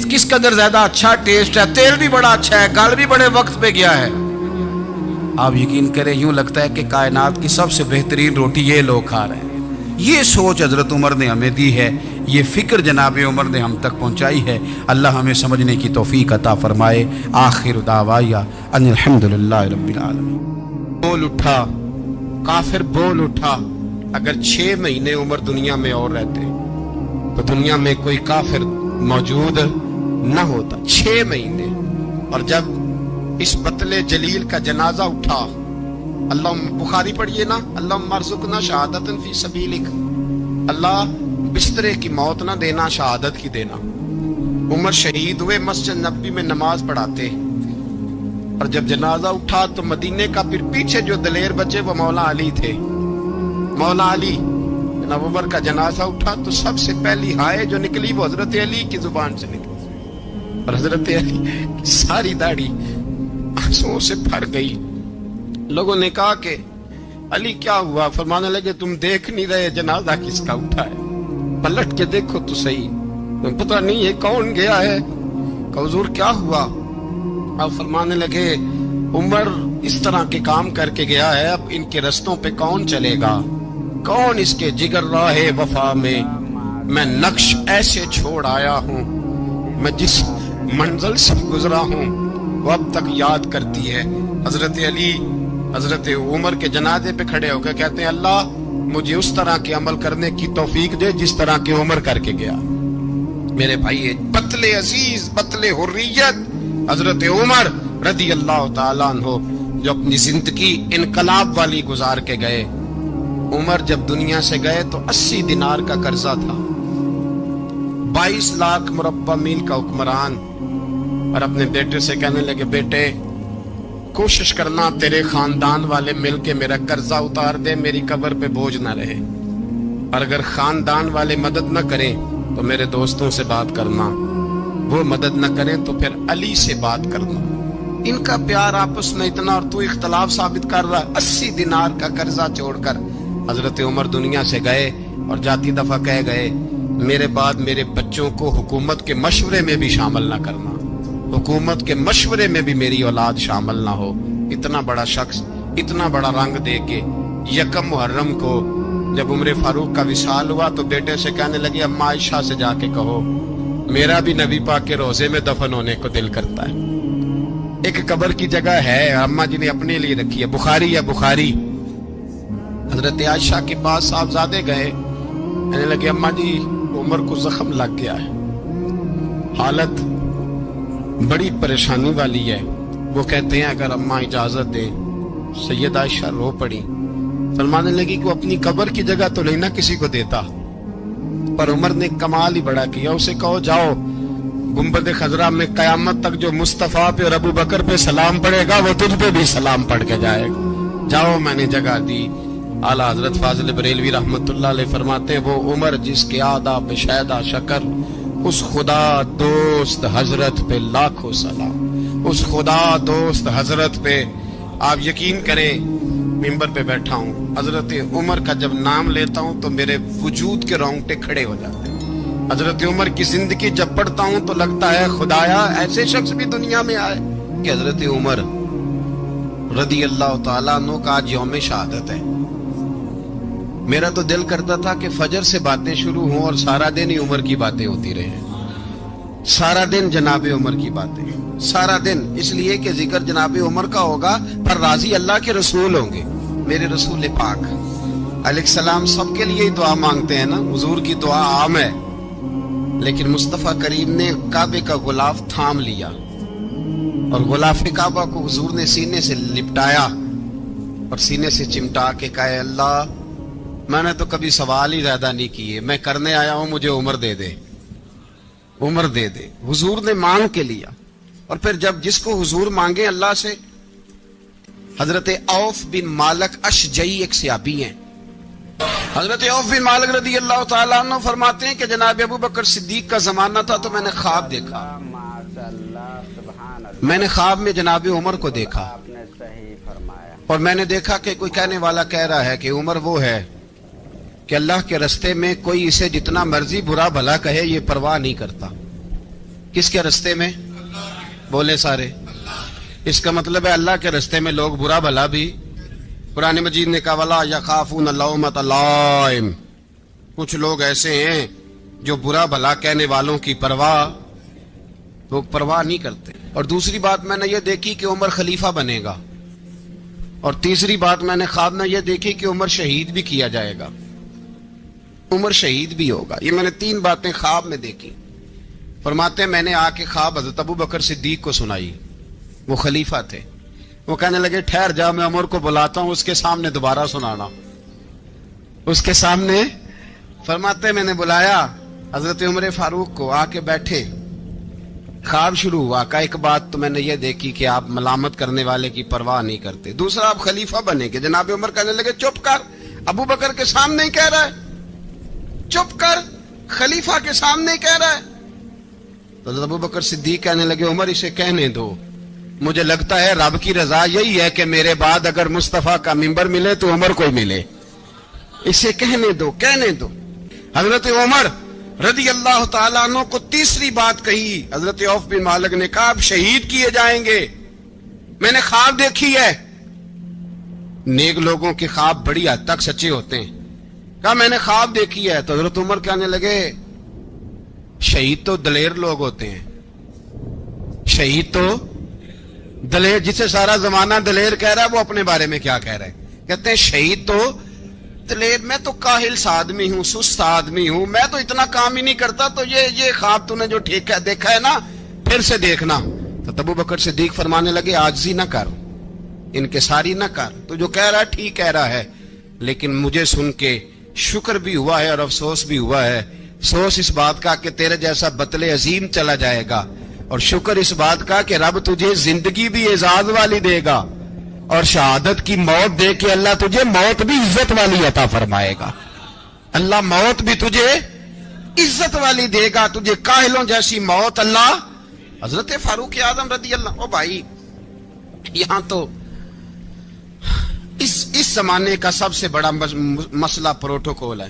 کس قدر زیادہ اچھا ٹیسٹ ہے، تیل بھی بڑا اچھا ہے، گل بھی بڑے وقت پہ گیا ہے۔ آپ یقین کریں یوں لگتا ہے کہ کائنات کی سب سے بہترین روٹی یہ لوگ کھا رہے ہیں۔ یہ سوچ حضرت عمر نے ہمیں دی ہے، یہ فکر جناب عمر نے ہم تک پہنچائی ہے۔ اللہ ہمیں سمجھنے کی توفیق عطا فرمائے۔ آخر دعوایا ان الحمدللہ رب العالمین۔ بول اٹھا کافر، بول اٹھا، اگر 6 مہینے عمر دنیا میں اور رہتے تو دنیا میں کوئی کافر موجود نہ ہوتا۔ 6 مہینے، اور جب اس بطل جلیل کا جنازہ اٹھا، اللہ بخاری پڑھیے نا، اللہم ارزقنا شہادت فی سبیلک، اللہ بسترے کی موت نہ دینا، شہادت کی دینا۔ عمر شہید ہوئے، مسجد نبوی میں نماز پڑھاتے، اور جب جنازہ اٹھا تو مدینے کا پھر پیچھے جو دلیر بچے وہ مولا علی تھے۔ مولا علی، جناب عمر کا جنازہ اٹھا تو سب سے پہلی ہائے جو نکلی وہ حضرت علی کی زبان سے نکلی، اور حضرت علی کی ساری داڑھی آنسوؤں سے بھر گئی۔ لوگوں نے کہا کہ علی کیا ہوا؟ فرمانے لگے تم دیکھ نہیں رہے جنازہ کس کا اٹھا ہے، پلٹ کے دیکھو تو صحیح، تم پتہ نہیں ہے کون گیا ہے؟ کہ حضور کیا ہوا؟ اب فرمانے لگے عمر اس طرح کے کام کر کے گیا ہے، اب ان کے رستوں پہ کون چلے گا؟ کون اس کے جگر راہ وفا میں میں نقش ایسے چھوڑ آیا ہوں، میں جس منزل سے گزرا ہوں وہ اب تک یاد کرتی ہے۔ حضرت علی حضرت عمر کے جنازے پہ کھڑے ہو کے کہتے ہیں اللہ مجھے اس طرح کے عمل کرنے کی توفیق دے جس طرح کے عمر کر کے گیا۔ میرے بھائی بطل عزیز، بطل حریت حضرت عمر رضی اللہ تعالیٰ عنہ جو اپنی زندگی انقلاب والی گزار کے گئے۔ عمر جب دنیا سے گئے تو 80 دینار کا قرضہ تھا، 22 لاکھ مربع میل کا حکمران، اور اپنے بیٹے سے کہنے لگے بیٹے کوشش کرنا تیرے خاندان والے مل کے میرا قرضہ اتار دے، میری قبر پہ بوجھ نہ رہے، اور اگر خاندان والے مدد نہ کریں تو میرے دوستوں سے بات کرنا، وہ مدد نہ کریں تو پھر علی سے بات کرنا۔ ان کا پیار آپس میں اتنا، اور تو اختلاف ثابت کر رہا۔ 80 دینار کا قرضہ چھوڑ کر حضرت عمر دنیا سے گئے، اور جاتی دفعہ کہہ گئے میرے بعد میرے بچوں کو حکومت کے مشورے میں بھی شامل نہ کرنا، حکومت کے مشورے میں بھی میری اولاد شامل نہ ہو۔ اتنا بڑا شخص اتنا بڑا رنگ دے کے یکم محرم کو جب عمر فاروق کا وصال ہوا تو بیٹے سے کہنے لگے اما عائشہ سے جا کے کہو میرا بھی نبی پاک کے روزے میں دفن ہونے کو دل کرتا ہے۔ ایک قبر کی جگہ ہے اما جی نے اپنے لیے رکھی ہے، بخاری ہے بخاری۔ حضرت عائشہ کے پاس صاحبزادے گئے، کہنے لگے اما جی عمر کو زخم لگ گیا ہے، حالت بڑی پریشانی والی ہے۔ وہ کہتے ہیں اگر اماں اجازت دیں، سید عائشہ رو پڑی، فرمانے لگی کہ اپنی قبر کی جگہ تو نہیں نہ کسی کو دیتا، پر عمر نے کمال ہی بڑا کیا، اسے کہو جاؤ گنبد خضرا میں قیامت تک جو مصطفیٰ پہ اور ابو بکر پہ سلام پڑے گا وہ تجھ پہ بھی سلام پڑھ کے جائے گا، جاؤ میں نے جگہ دی۔ اعلیٰ حضرت فاضل بریلوی رحمت اللہ علیہ فرماتے ہیں وہ عمر جس کے آداب شیدہ شکر، اس خدا دوست حضرت پہ لاکھوں سلام، اس خدا دوست حضرت پہ۔ آپ یقین کریں ممبر پہ بیٹھا ہوں، حضرت عمر کا جب نام لیتا ہوں تو میرے وجود کے رونگٹے کھڑے ہو جاتے ہیں۔ حضرت عمر کی زندگی جب پڑھتا ہوں تو لگتا ہے خدایا ایسے شخص بھی دنیا میں آئے کہ حضرت عمر رضی اللہ تعالیٰ عنہ کا آج یوم شہادت ہے۔ میرا تو دل کرتا تھا کہ فجر سے باتیں شروع ہوں اور سارا دن ہی عمر کی باتیں ہوتی رہے، سارا دن جناب عمر کی باتیں، سارا دن، اس لیے کہ ذکر جناب عمر کا ہوگا پر راضی اللہ کے رسول ہوں گے۔ میرے رسول پاک علیہ السلام سب کے لیے دعا مانگتے ہیں نا، حضور کی دعا عام ہے، لیکن مصطفیٰ کریم نے کعبے کا غلاف تھام لیا اور غلاف کعبہ کو حضور نے سینے سے لپٹایا اور سینے سے چمٹا کے کہا اللہ میں نے تو کبھی سوال ہی زیادہ نہیں کیے، میں کرنے آیا ہوں، مجھے عمر دے دے، عمر دے دے۔ حضور نے مانگ کے لیا، اور پھر جب جس کو حضور مانگے اللہ سے، حضرت عوف بن مالک اشجعی ایک صحابی ہیں، حضرت عوف بن مالک رضی اللہ تعالیٰ عنہ فرماتے ہیں کہ جناب ابو بکر صدیق کا زمانہ تھا تو میں نے خواب دیکھا، میں نے خواب میں جناب عمر کو دیکھا، اور میں نے دیکھا کہ کوئی کہنے والا کہہ رہا ہے کہ عمر وہ ہے کہ اللہ کے رستے میں کوئی اسے جتنا مرضی برا بھلا کہے یہ پرواہ نہیں کرتا۔ کس کے رستے میں؟ بولے سارے۔ اس کا مطلب ہے اللہ کے رستے میں لوگ برا بھلا بھی، قرآن مجید نے کہا وَلَا يَخَافُونَ لَوْمَةَ لَائِمٍ، کچھ لوگ ایسے ہیں جو برا بھلا کہنے والوں کی لوگ پرواہ نہیں کرتے۔ اور دوسری بات میں نے یہ دیکھی کہ عمر خلیفہ بنے گا، اور تیسری بات میں نے خواب میں یہ دیکھی کہ عمر شہید بھی کیا جائے گا، عمر شہید بھی ہوگا۔ یہ میں نے 3 باتیں خواب میں دیکھی۔ فرماتے ہیں میں نے آ کے خواب حضرت ابو بکر صدیق کو سنائی، وہ خلیفہ تھے، وہ کہنے لگے ٹھہر جا میں عمر کو بلاتا ہوں، اس کے سامنے دوبارہ سنانا، اس کے سامنے۔ فرماتے ہیں میں نے بلایا حضرت عمر فاروق کو، آ کے بیٹھے، خواب شروع ہوا۔ کا ایک بات تو میں نے یہ دیکھی کہ آپ ملامت کرنے والے کی پرواہ نہیں کرتے، دوسرا آپ خلیفہ بنے گے۔ جناب عمر کہنے لگے چپ کر، ابو بکر کے سامنے ہی کہہ رہا ہے، چپ کر، خلیفہ کے سامنے ہی کہہ رہا ہے۔ تو حضرت ابو بکر صدیق کہنے لگے عمر اسے کہنے دو، مجھے لگتا ہے رب کی رضا یہی ہے کہ میرے بعد اگر مصطفیٰ کا منبر ملے تو عمر کو ہی ملے، اسے کہنے دو، کہنے دو۔ حضرت عمر رضی اللہ تعالیٰ عنہ کو تیسری بات کہی، حضرت عوف بن مالک نے کہا آپ شہید کیے جائیں گے، میں نے خواب دیکھی ہے۔ نیک لوگوں کے خواب بڑی حد تک سچے ہوتے ہیں، کہا میں نے خواب دیکھی ہے۔ تو حضرت عمر کہنے لگے شہید تو دلیر لوگ ہوتے ہیں، شہید تو دلیر، جسے سارا زمانہ دلیر کہہ رہا ہے وہ اپنے بارے میں کیا کہہ رہا ہے؟ کہتے ہیں شہید تو دلیر، میں تو کاہل سا آدمی ہوں، سست آدمی ہوں، میں تو اتنا کام ہی نہیں کرتا، تو یہ خواب تو نے جو دیکھا ہے نا پھر سے دیکھنا۔ تو ابو بکر صدیق فرمانے لگے عاجزی نہ کر، انکساری نہ کر، تو جو کہہ رہا ہے ٹھیک کہہ رہا ہے، لیکن مجھے سن کے شکر بھی ہوا ہے اور افسوس بھی ہوا ہے۔ افسوس اس بات کا کہ تیرے جیسا بطل عظیم چلا جائے گا، اور شکر اس بات کا کہ رب تجھے زندگی بھی اعزاز والی دے گا، اور شہادت کی موت دے کے اللہ تجھے موت بھی عزت والی عطا فرمائے گا۔ اللہ موت بھی تجھے عزت والی دے گا، تجھے کاہلوں جیسی موت اللہ۔ حضرت فاروق اعظم رضی اللہ، او بھائی یہاں تو اس زمانے کا سب سے بڑا مسئلہ پروٹوکول ہے۔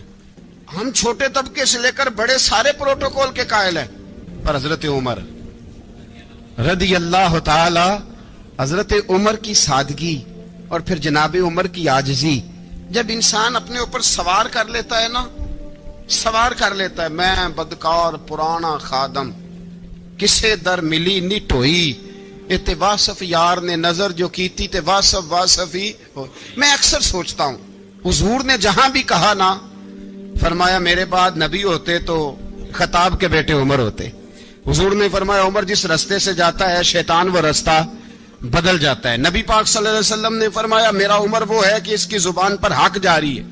ہم چھوٹے طبقے سے لے کر بڑے سارے پروٹوکول کے قائل ہیں، پر حضرت عمر رضی اللہ تعالی، حضرت عمر کی سادگی اور پھر جناب عمر کی عاجزی، جب انسان اپنے اوپر سوار کر لیتا ہے نا، سوار کر لیتا ہے، میں بدکار پرانا خادم، کسے در ملی نٹ ہوئی، تے واصف یار نے نظر جو کیتی تے واصف ہی ہو۔ میں اکثر سوچتا ہوں حضور نے جہاں بھی کہا نا، فرمایا میرے بعد نبی ہوتے تو خطاب کے بیٹے عمر ہوتے۔ حضور نے فرمایا عمر جس رستے سے جاتا ہے شیطان وہ رستہ بدل جاتا ہے۔ نبی پاک صلی اللہ علیہ وسلم نے فرمایا میرا عمر وہ ہے کہ اس کی زبان پر حق جاری ہے۔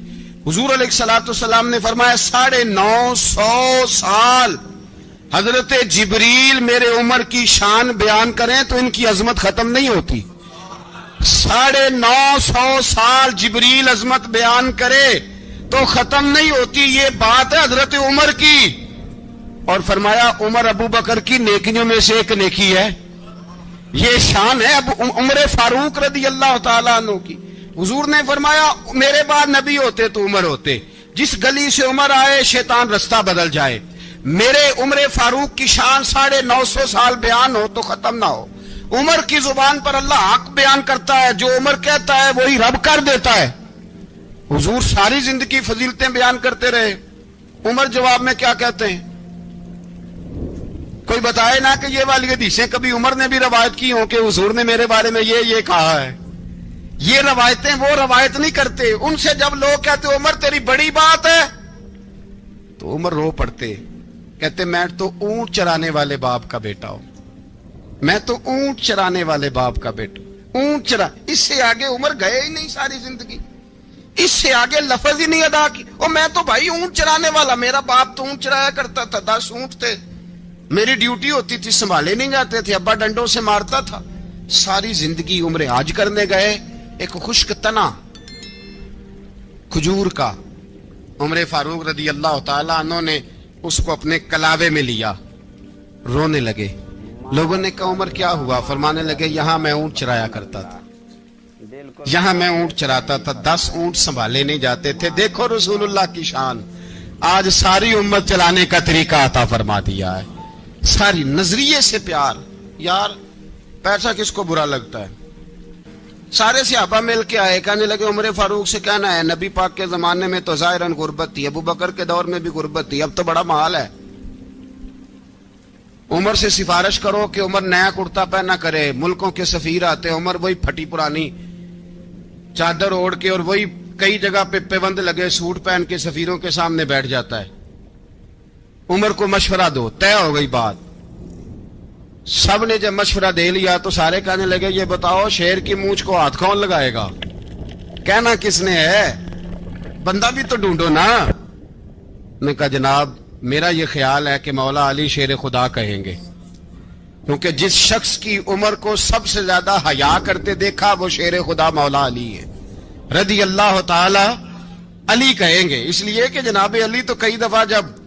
حضور علیہ الصلوۃ والسلام نے فرمایا 950 سال حضرت جبریل میرے عمر کی شان بیان کریں تو ان کی عظمت ختم نہیں ہوتی۔ 950 سال جبریل عظمت بیان کرے تو ختم نہیں ہوتی۔ یہ بات ہے حضرت عمر کی، اور فرمایا عمر ابو بکر کی نیکیوں میں سے ایک نیکی ہے، یہ شان ہے اب عمر فاروق رضی اللہ تعالیٰ عنہ کی۔ حضور نے فرمایا میرے بعد نبی ہوتے تو عمر ہوتے، جس گلی سے عمر آئے شیطان رستہ بدل جائے۔ میرے عمر فاروق کی شان 950 سال بیان ہو تو ختم نہ ہو۔ عمر کی زبان پر اللہ حق بیان کرتا ہے، جو عمر کہتا ہے وہی رب کر دیتا ہے۔ حضور ساری زندگی فضیلتیں بیان کرتے رہے، عمر جواب میں کیا کہتے ہیں؟ کوئی بتائے نا کہ یہ والی حدیثیں کبھی عمر نے بھی روایت کی ہوں کہ حضور نے میرے بارے میں یہ کہا ہے۔ یہ روایتیں وہ روایت نہیں کرتے، ان سے جب لوگ کہتے عمر تیری بڑی بات ہے تو عمر رو پڑتے، کہتے میں تو اونٹ چرانے والے باپ کا بیٹا ہوں، میں تو اونٹ چرانے والے باپ کا بیٹا، اونٹ چرا۔ اس سے آگے عمر گئے ہی نہیں ساری زندگی، اس سے آگے لفظ ہی نہیں ادا کی۔ اور میں تو بھائی اونٹ چرانے والا، میرا باپ تو اونٹ چرایا کرتا تھا، 10 اونٹ تھے، میری ڈیوٹی ہوتی تھی، سنبھالے نہیں جاتے تھے، ابا ڈنڈوں سے مارتا تھا۔ ساری زندگی عمر حج کرنے گئے، ایک خشک تنا کھجور کا عمر فاروق رضی اللہ تعالیٰ عنہ نے اس کو اپنے کلاوے میں لیا، رونے لگے۔ لوگوں نے کہا عمر کیا ہوا؟ فرمانے لگے یہاں میں اونٹ چرایا کرتا تھا، یہاں میں اونٹ چراتا تھا، 10 اونٹ سنبھالے نہیں جاتے تھے۔ دیکھو رسول اللہ کی شان، آج ساری امت چلانے کا طریقہ عطا فرما دیا ہے، ساری نظریے سے پیار۔ یار پیسہ کس کو برا لگتا ہے؟ سارے صحابہ مل کے آئے، کہنے لگے عمر فاروق سے کہنا ہے نبی پاک کے زمانے میں تو ظاہراً غربت تھی، ابو بکر کے دور میں بھی غربت تھی، اب تو بڑا محال ہے، عمر سے سفارش کرو کہ عمر نیا کرتا پہنا کرے۔ ملکوں کے سفیر آتے ہیں، عمر وہی پھٹی پرانی چادر اوڑھ کے اور وہی کئی جگہ پہ پیوند لگے سوٹ پہن کے سفیروں کے سامنے بیٹھ جاتا ہے۔ عمر کو مشورہ دو، طے ہو گئی بات۔ سب نے جب مشورہ دے لیا تو سارے کہنے لگے یہ بتاؤ شیر کی مونچھ کو ہاتھ کون لگائے گا؟ کہنا کس نے ہے؟ بندہ بھی تو ڈھونڈو نا۔ میں کہا جناب میرا یہ خیال ہے کہ مولا علی شیر خدا کہیں گے، کیونکہ جس شخص کی عمر کو سب سے زیادہ حیا کرتے دیکھا وہ شیر خدا مولا علی ہے رضی اللہ تعالی علی کہیں گے۔ اس لیے کہ جناب علی تو کئی دفعہ جب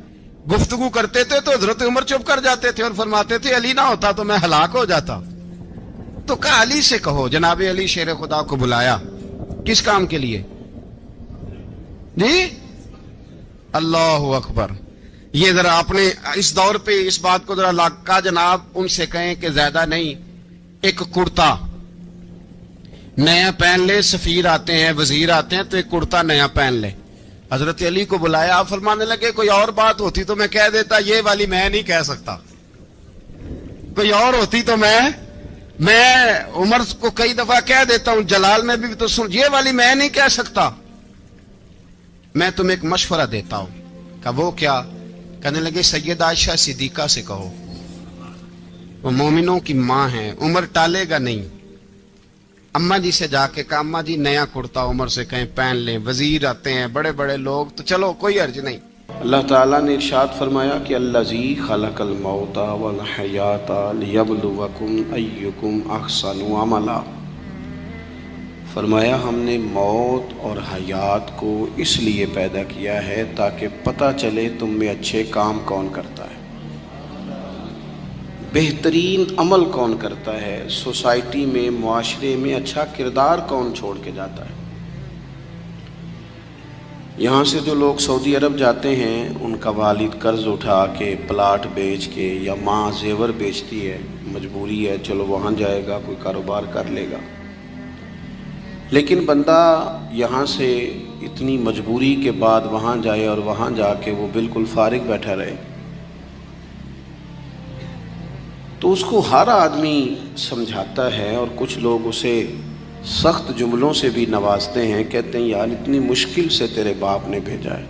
گفتگو کرتے تھے تو حضرت عمر چپ کر جاتے تھے اور فرماتے تھے علی نہ ہوتا تو میں ہلاک ہو جاتا۔ تو کہا علی سے کہو۔ جناب علی شیر خدا کو بلایا، کس کام کے لیے؟ جی اللہ اکبر۔ یہ ذرا اپنے اس دور پہ اس بات کو ذرا لاکا جناب ان سے کہیں کہ زیادہ نہیں، ایک کرتا نیا پہن لے، سفیر آتے ہیں وزیر آتے ہیں تو ایک کرتا نیا پہن لے۔ حضرت علی کو بلایا، آپ فرمانے لگے کوئی اور بات ہوتی تو میں کہہ دیتا، یہ والی میں نہیں کہہ سکتا، کوئی اور ہوتی تو میں عمر کو کئی دفعہ کہہ دیتا ہوں، جلال میں بھی تو سن، یہ والی میں نہیں کہہ سکتا، میں تمہیں ایک مشورہ دیتا ہوں۔ کہ وہ کیا؟ کہنے لگے سیدہ عائشہ صدیقہ سے کہو، وہ مومنوں کی ماں ہیں، عمر ٹالے گا نہیں۔ اماں جی سے جا کے کہا اماں جی نیا کرتا عمر سے کہیں پہن لیں، وزیر آتے ہیں، بڑے بڑے لوگ، تو چلو کوئی حرج نہیں۔ اللہ تعالیٰ نے ارشاد فرمایا کہ الذی خلق الموت والحیات لیبلوکم ایکم احسن عملا، فرمایا ہم نے موت اور حیات کو اس لیے پیدا کیا ہے تاکہ پتہ چلے تم میں اچھے کام کون کرتا ہے، بہترین عمل کون کرتا ہے، سوسائٹی میں، معاشرے میں اچھا کردار کون چھوڑ کے جاتا ہے۔ یہاں سے جو لوگ سعودی عرب جاتے ہیں ان کا والد قرض اٹھا کے، پلاٹ بیچ کے، یا ماں زیور بیچتی ہے، مجبوری ہے، چلو وہاں جائے گا، کوئی کاروبار کر لے گا، لیکن بندہ یہاں سے اتنی مجبوری کے بعد وہاں جائے اور وہاں جا کے وہ بالکل فارغ بیٹھا رہے، تو اس کو ہر آدمی سمجھاتا ہے، اور کچھ لوگ اسے سخت جملوں سے بھی نوازتے ہیں، کہتے ہیں یار اتنی مشکل سے تیرے باپ نے بھیجا ہے،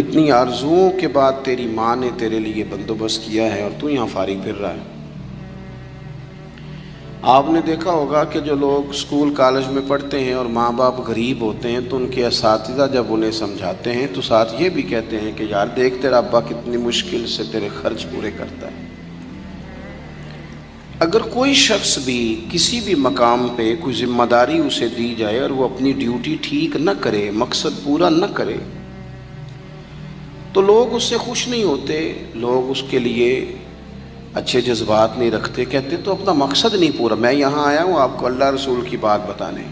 اتنی آرزوؤں کے بعد تیری ماں نے تیرے لیے بندوبست کیا ہے اور تو یہاں فارغ پھر رہا ہے۔ آپ نے دیکھا ہوگا کہ جو لوگ اسکول کالج میں پڑھتے ہیں اور ماں باپ غریب ہوتے ہیں تو ان کے اساتذہ جب انہیں سمجھاتے ہیں تو ساتھ یہ بھی کہتے ہیں کہ یار دیکھ تیرا ابا کتنی مشکل سے تیرے خرچ پورے کرتا ہے۔ اگر کوئی شخص بھی کسی بھی مقام پہ کوئی ذمہ داری اسے دی جائے اور وہ اپنی ڈیوٹی ٹھیک نہ کرے، مقصد پورا نہ کرے، تو لوگ اس سے خوش نہیں ہوتے، لوگ اس کے لیے اچھے جذبات نہیں رکھتے، کہتے تو اپنا مقصد نہیں پورا، میں یہاں آیا ہوں آپ کو اللہ رسول کی بات بتانے،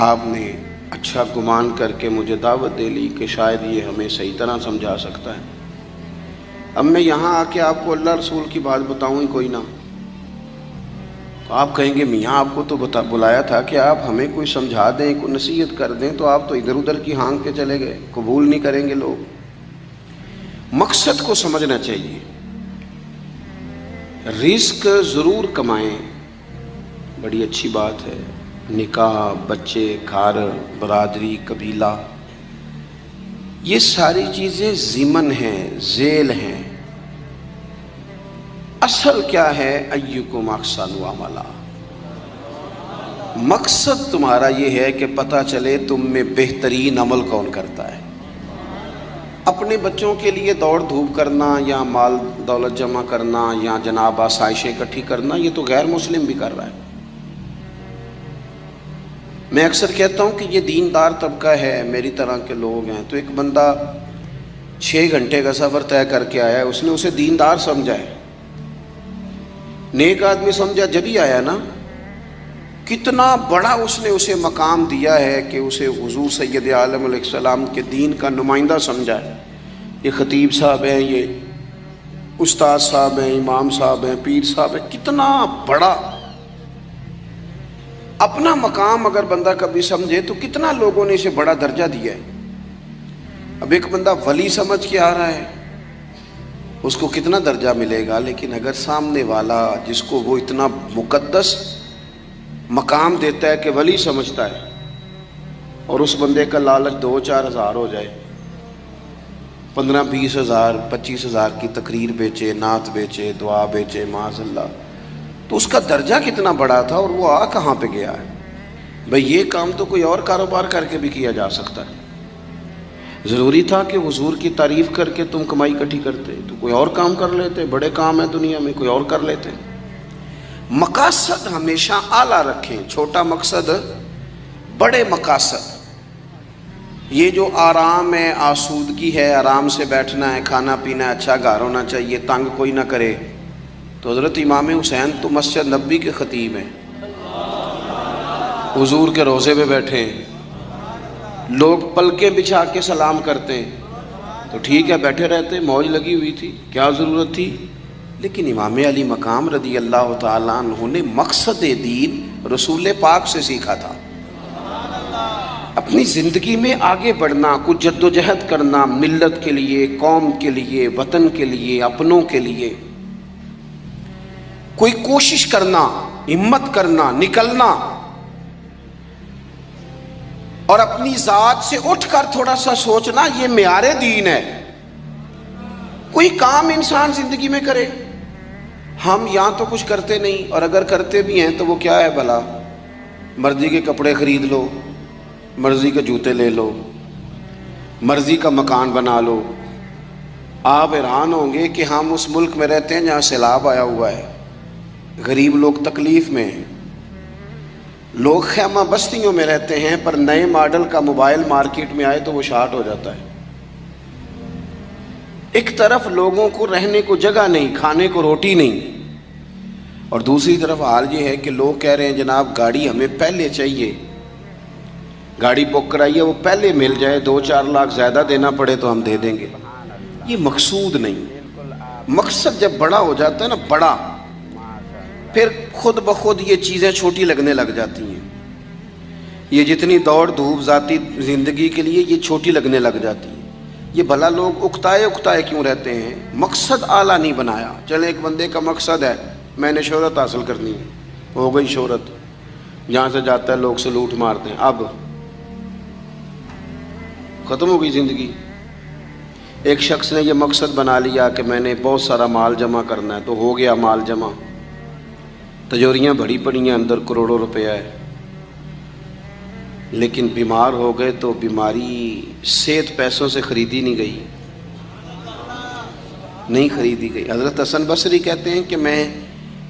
آپ نے اچھا گمان کر کے مجھے دعوت دے لی کہ شاید یہ ہمیں صحیح طرح سمجھا سکتا ہے، اب میں یہاں آ کے آپ کو اللہ رسول کی بات بتاؤں ہی کوئی نہ، تو آپ کہیں گے میاں آپ کو تو بلایا تھا کہ آپ ہمیں کوئی سمجھا دیں، کوئی نصیحت کر دیں، تو آپ تو ادھر ادھر کی ہانک کے چلے گئے، قبول نہیں کریں گے لوگ۔ مقصد کو سمجھنا چاہیے، رزق ضرور کمائیں، بڑی اچھی بات ہے، نکاح، بچے، گھر، برادری، قبیلہ، یہ ساری چیزیں ضمن ہیں، ذیل ہیں، اصل کیا ہے؟ ایکم احسن عملا، مقصد تمہارا یہ ہے کہ پتہ چلے تم میں بہترین عمل کون کرتا ہے۔ اپنے بچوں کے لیے دوڑ دھوپ کرنا یا مال دولت جمع کرنا یا جناب آسائشیں اکٹھی کرنا، یہ تو غیر مسلم بھی کر رہا ہے۔ میں اکثر کہتا ہوں کہ یہ دیندار طبقہ ہے، میری طرح کے لوگ ہیں، تو ایک بندہ 6 گھنٹے کا سفر طے کر کے آیا ہے، اس نے اسے دیندار سمجھا ہے، نیک آدمی سمجھا جب ہی آیا نا، کتنا بڑا اس نے اسے مقام دیا ہے کہ اسے حضور سید عالم علیہ السلام کے دین کا نمائندہ سمجھا ہے۔ یہ خطیب صاحب ہیں، یہ استاد صاحب ہیں، امام صاحب ہیں، پیر صاحب ہیں، کتنا بڑا اپنا مقام اگر بندہ کبھی سمجھے تو کتنا لوگوں نے اسے بڑا درجہ دیا ہے۔ اب ایک بندہ ولی سمجھ کے آ رہا ہے، اس کو کتنا درجہ ملے گا، لیکن اگر سامنے والا جس کو وہ اتنا مقدس مقام دیتا ہے کہ ولی سمجھتا ہے، اور اس بندے کا لالچ 2-4 ہزار ہو جائے، 15-20 ہزار 25 ہزار کی تقریر بیچے، نعت بیچے، دعا بیچے، معاذ اللہ، تو اس کا درجہ کتنا بڑا تھا اور وہ آ کہاں پہ گیا ہے۔ بھئی یہ کام تو کوئی اور کاروبار کر کے بھی کیا جا سکتا ہے، ضروری تھا کہ حضور کی تعریف کر کے تم کمائی اکٹھی کرتے تو کوئی اور کام کر لیتے، بڑے کام ہیں دنیا میں، کوئی اور کر لیتے۔ مقاصد ہمیشہ اعلیٰ رکھیں، چھوٹا مقصد، بڑے مقاصد۔ یہ جو آرام ہے، آسودگی ہے، آرام سے بیٹھنا ہے، کھانا پینا ہے، اچھا گھر ہونا چاہیے، تنگ کوئی نہ کرے، تو حضرت امام حسین تو مسجد نبوی کے خطیب ہیں، حضور کے روضے پہ بیٹھے ہیں، لوگ پلکیں بچھا کے سلام کرتے ہیں، تو ٹھیک ہے بیٹھے رہتے، موج لگی ہوئی تھی، کیا ضرورت تھی؟ لیکن امام علی مقام رضی اللہ تعالیٰ عنہ نے مقصد دین رسول پاک سے سیکھا تھا۔ اپنی زندگی میں آگے بڑھنا، کچھ جدوجہد کرنا، ملت کے لیے، قوم کے لیے، وطن کے لیے، اپنوں کے لیے کوئی کوشش کرنا، ہمت کرنا، نکلنا، اور اپنی ذات سے اٹھ کر تھوڑا سا سوچنا، یہ معیار دین ہے۔ کوئی کام انسان زندگی میں کرے۔ ہم یہاں تو کچھ کرتے نہیں، اور اگر کرتے بھی ہیں تو وہ کیا ہے بھلا؟ مرضی کے کپڑے خرید لو، مرضی کے جوتے لے لو، مرضی کا مکان بنا لو۔ آپ حیران ہوں گے کہ ہم اس ملک میں رہتے ہیں جہاں سیلاب آیا ہوا ہے، غریب لوگ تکلیف میں ہیں، لوگ خیمہ بستیوں میں رہتے ہیں، پر نئے ماڈل کا موبائل مارکیٹ میں آئے تو وہ شارٹ ہو جاتا ہے۔ ایک طرف لوگوں کو رہنے کو جگہ نہیں، کھانے کو روٹی نہیں، اور دوسری طرف حال یہ ہے کہ لوگ کہہ رہے ہیں جناب گاڑی ہمیں پہلے چاہیے، گاڑی بک کرائیے، وہ پہلے مل جائے، 2-4 لاکھ زیادہ دینا پڑے تو ہم دے دیں گے۔ یہ مقصود نہیں۔ مقصد جب بڑا ہو جاتا ہے نا، بڑا، پھر خود بخود یہ چیزیں چھوٹی لگنے لگ جاتی ہیں۔ یہ جتنی دوڑ دھوپ ذاتی زندگی کے لیے یہ چھوٹی لگنے لگ جاتی ہے۔ یہ بھلا لوگ اکتائے کیوں رہتے ہیں؟ مقصد اعلیٰ نہیں بنایا۔ چلے ایک بندے کا مقصد ہے میں نے شہرت حاصل کرنی ہے، ہو گئی شہرت، جہاں سے جاتا ہے لوگ سلوٹ مارتے ہیں، اب ختم ہو گئی زندگی۔ ایک شخص نے یہ مقصد بنا لیا کہ میں نے بہت سارا مال جمع کرنا ہے، تو ہو گیا مال جمع، تجوریاں بڑی پڑی ہیں، اندر کروڑوں روپیہ ہے، لیکن بیمار ہو گئے تو بیماری صحت پیسوں سے خریدی نہیں گئی، نہیں خریدی گئی۔ حضرت حسن بصری کہتے ہیں کہ میں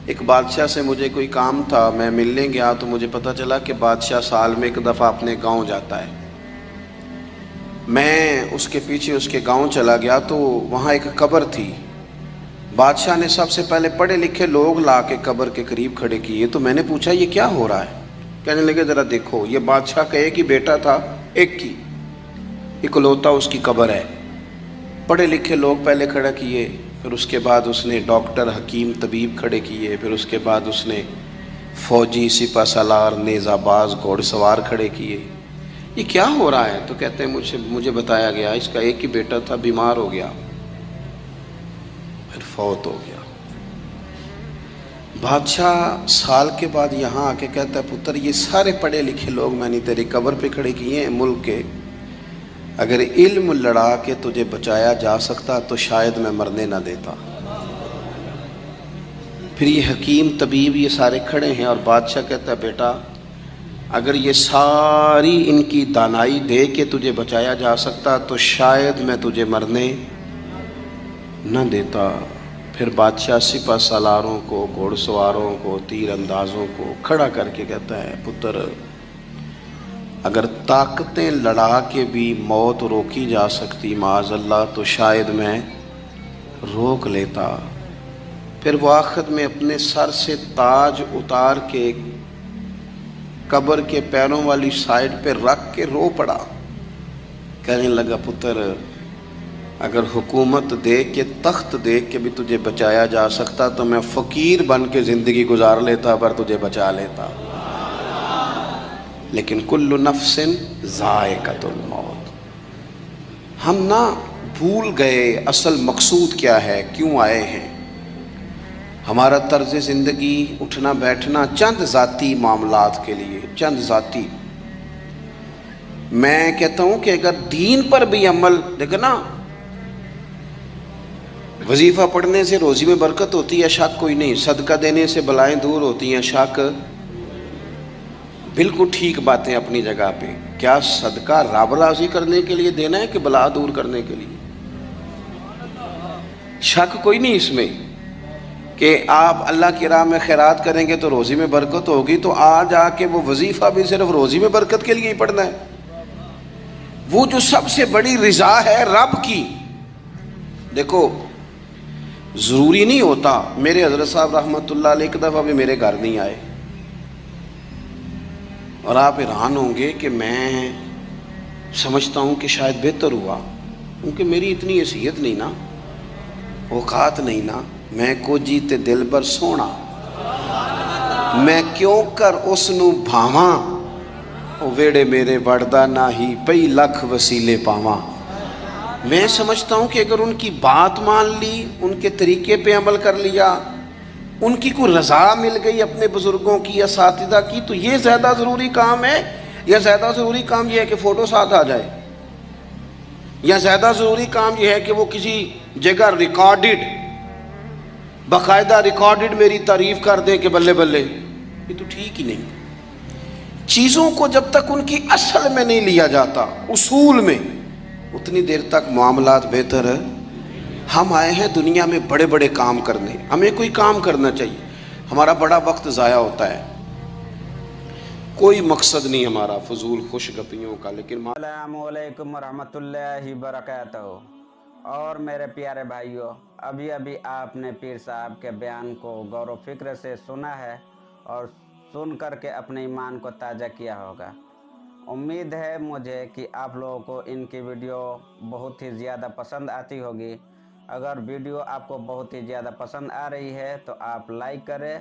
ایک بادشاہ سے مجھے کوئی کام تھا، میں ملنے گیا تو مجھے پتہ چلا کہ بادشاہ سال میں ایک دفعہ اپنے گاؤں جاتا ہے۔ میں اس کے پیچھے اس کے گاؤں چلا گیا تو وہاں ایک قبر تھی۔ بادشاہ نے سب سے پہلے پڑھے لکھے لوگ لا کے قبر کے قریب کھڑے کیے، تو میں نے پوچھا یہ کیا ہو رہا ہے؟ کہنے لگے ذرا دیکھو، یہ بادشاہ کا ایک ہی بیٹا تھا، ایک ہی اکلوتا اس کی قبر ہے۔ پڑھے لکھے لوگ پہلے کھڑا کیے، پھر اس کے بعد اس نے ڈاکٹر، حکیم، طبیب کھڑے کیے، پھر اس کے بعد اس نے فوجی، سپہ سالار، نیزہ باز، گھوڑ سوار کھڑے کیے۔ یہ کیا ہو رہا ہے؟ تو کہتے ہیں مجھے بتایا گیا اس کا ایک ہی بیٹا تھا، بیمار ہو گیا، پھر فوت ہو گیا۔ بادشاہ سال کے بعد یہاں آ کے کہتا ہے پتر یہ سارے پڑھے لکھے لوگ میں نے تیری قبر پہ کھڑے کیے ہیں ملک کے، اگر علم لڑا کے تجھے بچایا جا سکتا تو شاید میں مرنے نہ دیتا۔ پھر یہ حکیم، طبیب، یہ سارے کھڑے ہیں، اور بادشاہ کہتا ہے بیٹا اگر یہ ساری ان کی دانائی دے کے تجھے بچایا جا سکتا تو شاید میں تجھے مرنے نہ دیتا۔ پھر بادشاہ سپہ سالاروں کو، گھوڑ سواروں کو، تیر اندازوں کو کھڑا کر کے کہتا ہے پتر اگر طاقتیں لڑا کے بھی موت روکی جا سکتی معاذ اللہ تو شاید میں روک لیتا۔ پھر وہ آخر میں اپنے سر سے تاج اتار کے قبر کے پیروں والی سائڈ پہ رکھ کے رو پڑا، کہنے لگا پتر اگر حکومت دے کے، تخت دے کے بھی تجھے بچایا جا سکتا تو میں فقیر بن کے زندگی گزار لیتا پر تجھے بچا لیتا، لیکن کل نفس ذائقۃ الموت۔ ہم نہ بھول گئے اصل مقصود کیا ہے، کیوں آئے ہیں۔ ہمارا طرز زندگی، اٹھنا بیٹھنا چند ذاتی معاملات کے لیے، چند ذاتی۔ میں کہتا ہوں کہ اگر دین پر بھی عمل، دیکھو نا، وظیفہ پڑھنے سے روزی میں برکت ہوتی ہے، شک کوئی نہیں، صدقہ دینے سے بلائیں دور ہوتی ہیں، شک، بالکل ٹھیک باتیں اپنی جگہ پہ۔ کیا صدقہ رب راضی کرنے کے لیے دینا ہے کہ بلا دور کرنے کے لیے؟ شک کوئی نہیں اس میں کہ آپ اللہ کی راہ میں خیرات کریں گے تو روزی میں برکت ہوگی، تو آج آ کے وہ وظیفہ بھی صرف روزی میں برکت کے لیے ہی پڑھنا ہے۔ وہ جو سب سے بڑی رضا ہے رب کی، دیکھو ضروری نہیں ہوتا۔ میرے حضرت صاحب رحمۃ اللہ علیہ ایک دفعہ بھی میرے گھر نہیں آئے، اور آپ حیران ہوں گے کہ میں سمجھتا ہوں کہ شاید بہتر ہوا، کیونکہ میری اتنی حیثیت نہیں نا، اوقات نہیں نا، میں کو جیتے دل بر سونا، میں کیوں کر اس نو بھاواں ویڑے میرے وڑدا نہ ہی پئی لکھ وسیلے پاواں. میں سمجھتا ہوں کہ اگر ان کی بات مان لی، ان کے طریقے پہ عمل کر لیا، ان کی کوئی رضا مل گئی اپنے بزرگوں کی، اساتذہ کی، تو یہ زیادہ ضروری کام ہے، یا زیادہ ضروری کام یہ ہے کہ فوٹو ساتھ آ جائے، یا زیادہ ضروری کام یہ ہے کہ وہ کسی جگہ ریکارڈڈ، باقاعدہ ریکارڈڈ میری تعریف کر دیں کہ بلے بلے. یہ تو ٹھیک ہی نہیں. چیزوں کو جب تک ان کی اصل میں نہیں لیا جاتا، اصول میں، اتنی دیر تک معاملات بہتر ہے. ہم آئے ہیں دنیا میں بڑے بڑے کام کرنے، ہمیں کوئی کام کرنا چاہیے. ہمارا بڑا وقت ضائع ہوتا ہے، کوئی مقصد نہیں ہمارا فضول خوش گپیوں کا. لیکن السلام علیکم ورحمۃ اللہ وبرکاتہ. اور میرے پیارے بھائیوں، ابھی آپ نے پیر صاحب کے بیان کو غور و فکر سے سنا ہے اور سن کر کے اپنے ایمان کو تازہ کیا ہوگا. امید ہے مجھے کہ آپ لوگوں کو ان کی ویڈیو بہت ہی زیادہ پسند آتی ہوگی. اگر ویڈیو آپ کو بہت ہی زیادہ پسند آ رہی ہے تو آپ لائک کریں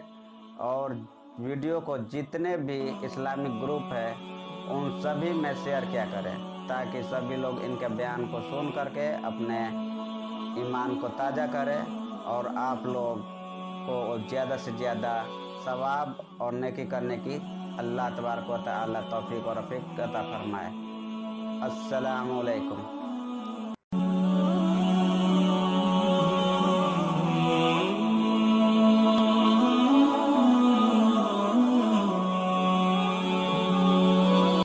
اور ویڈیو کو جتنے بھی اسلامک گروپ ہے ان سبھی میں شیئر کیا کریں، تاکہ سبھی لوگ ان کے بیان کو سن کر کے اپنے ایمان کو تازہ کریں اور آپ لوگ کو زیادہ سے زیادہ ثواب اور نیکی کرنے کی اللہ تبارک و تعالی توفیق اور رفیق عطا فرمائے. السلام علیکم.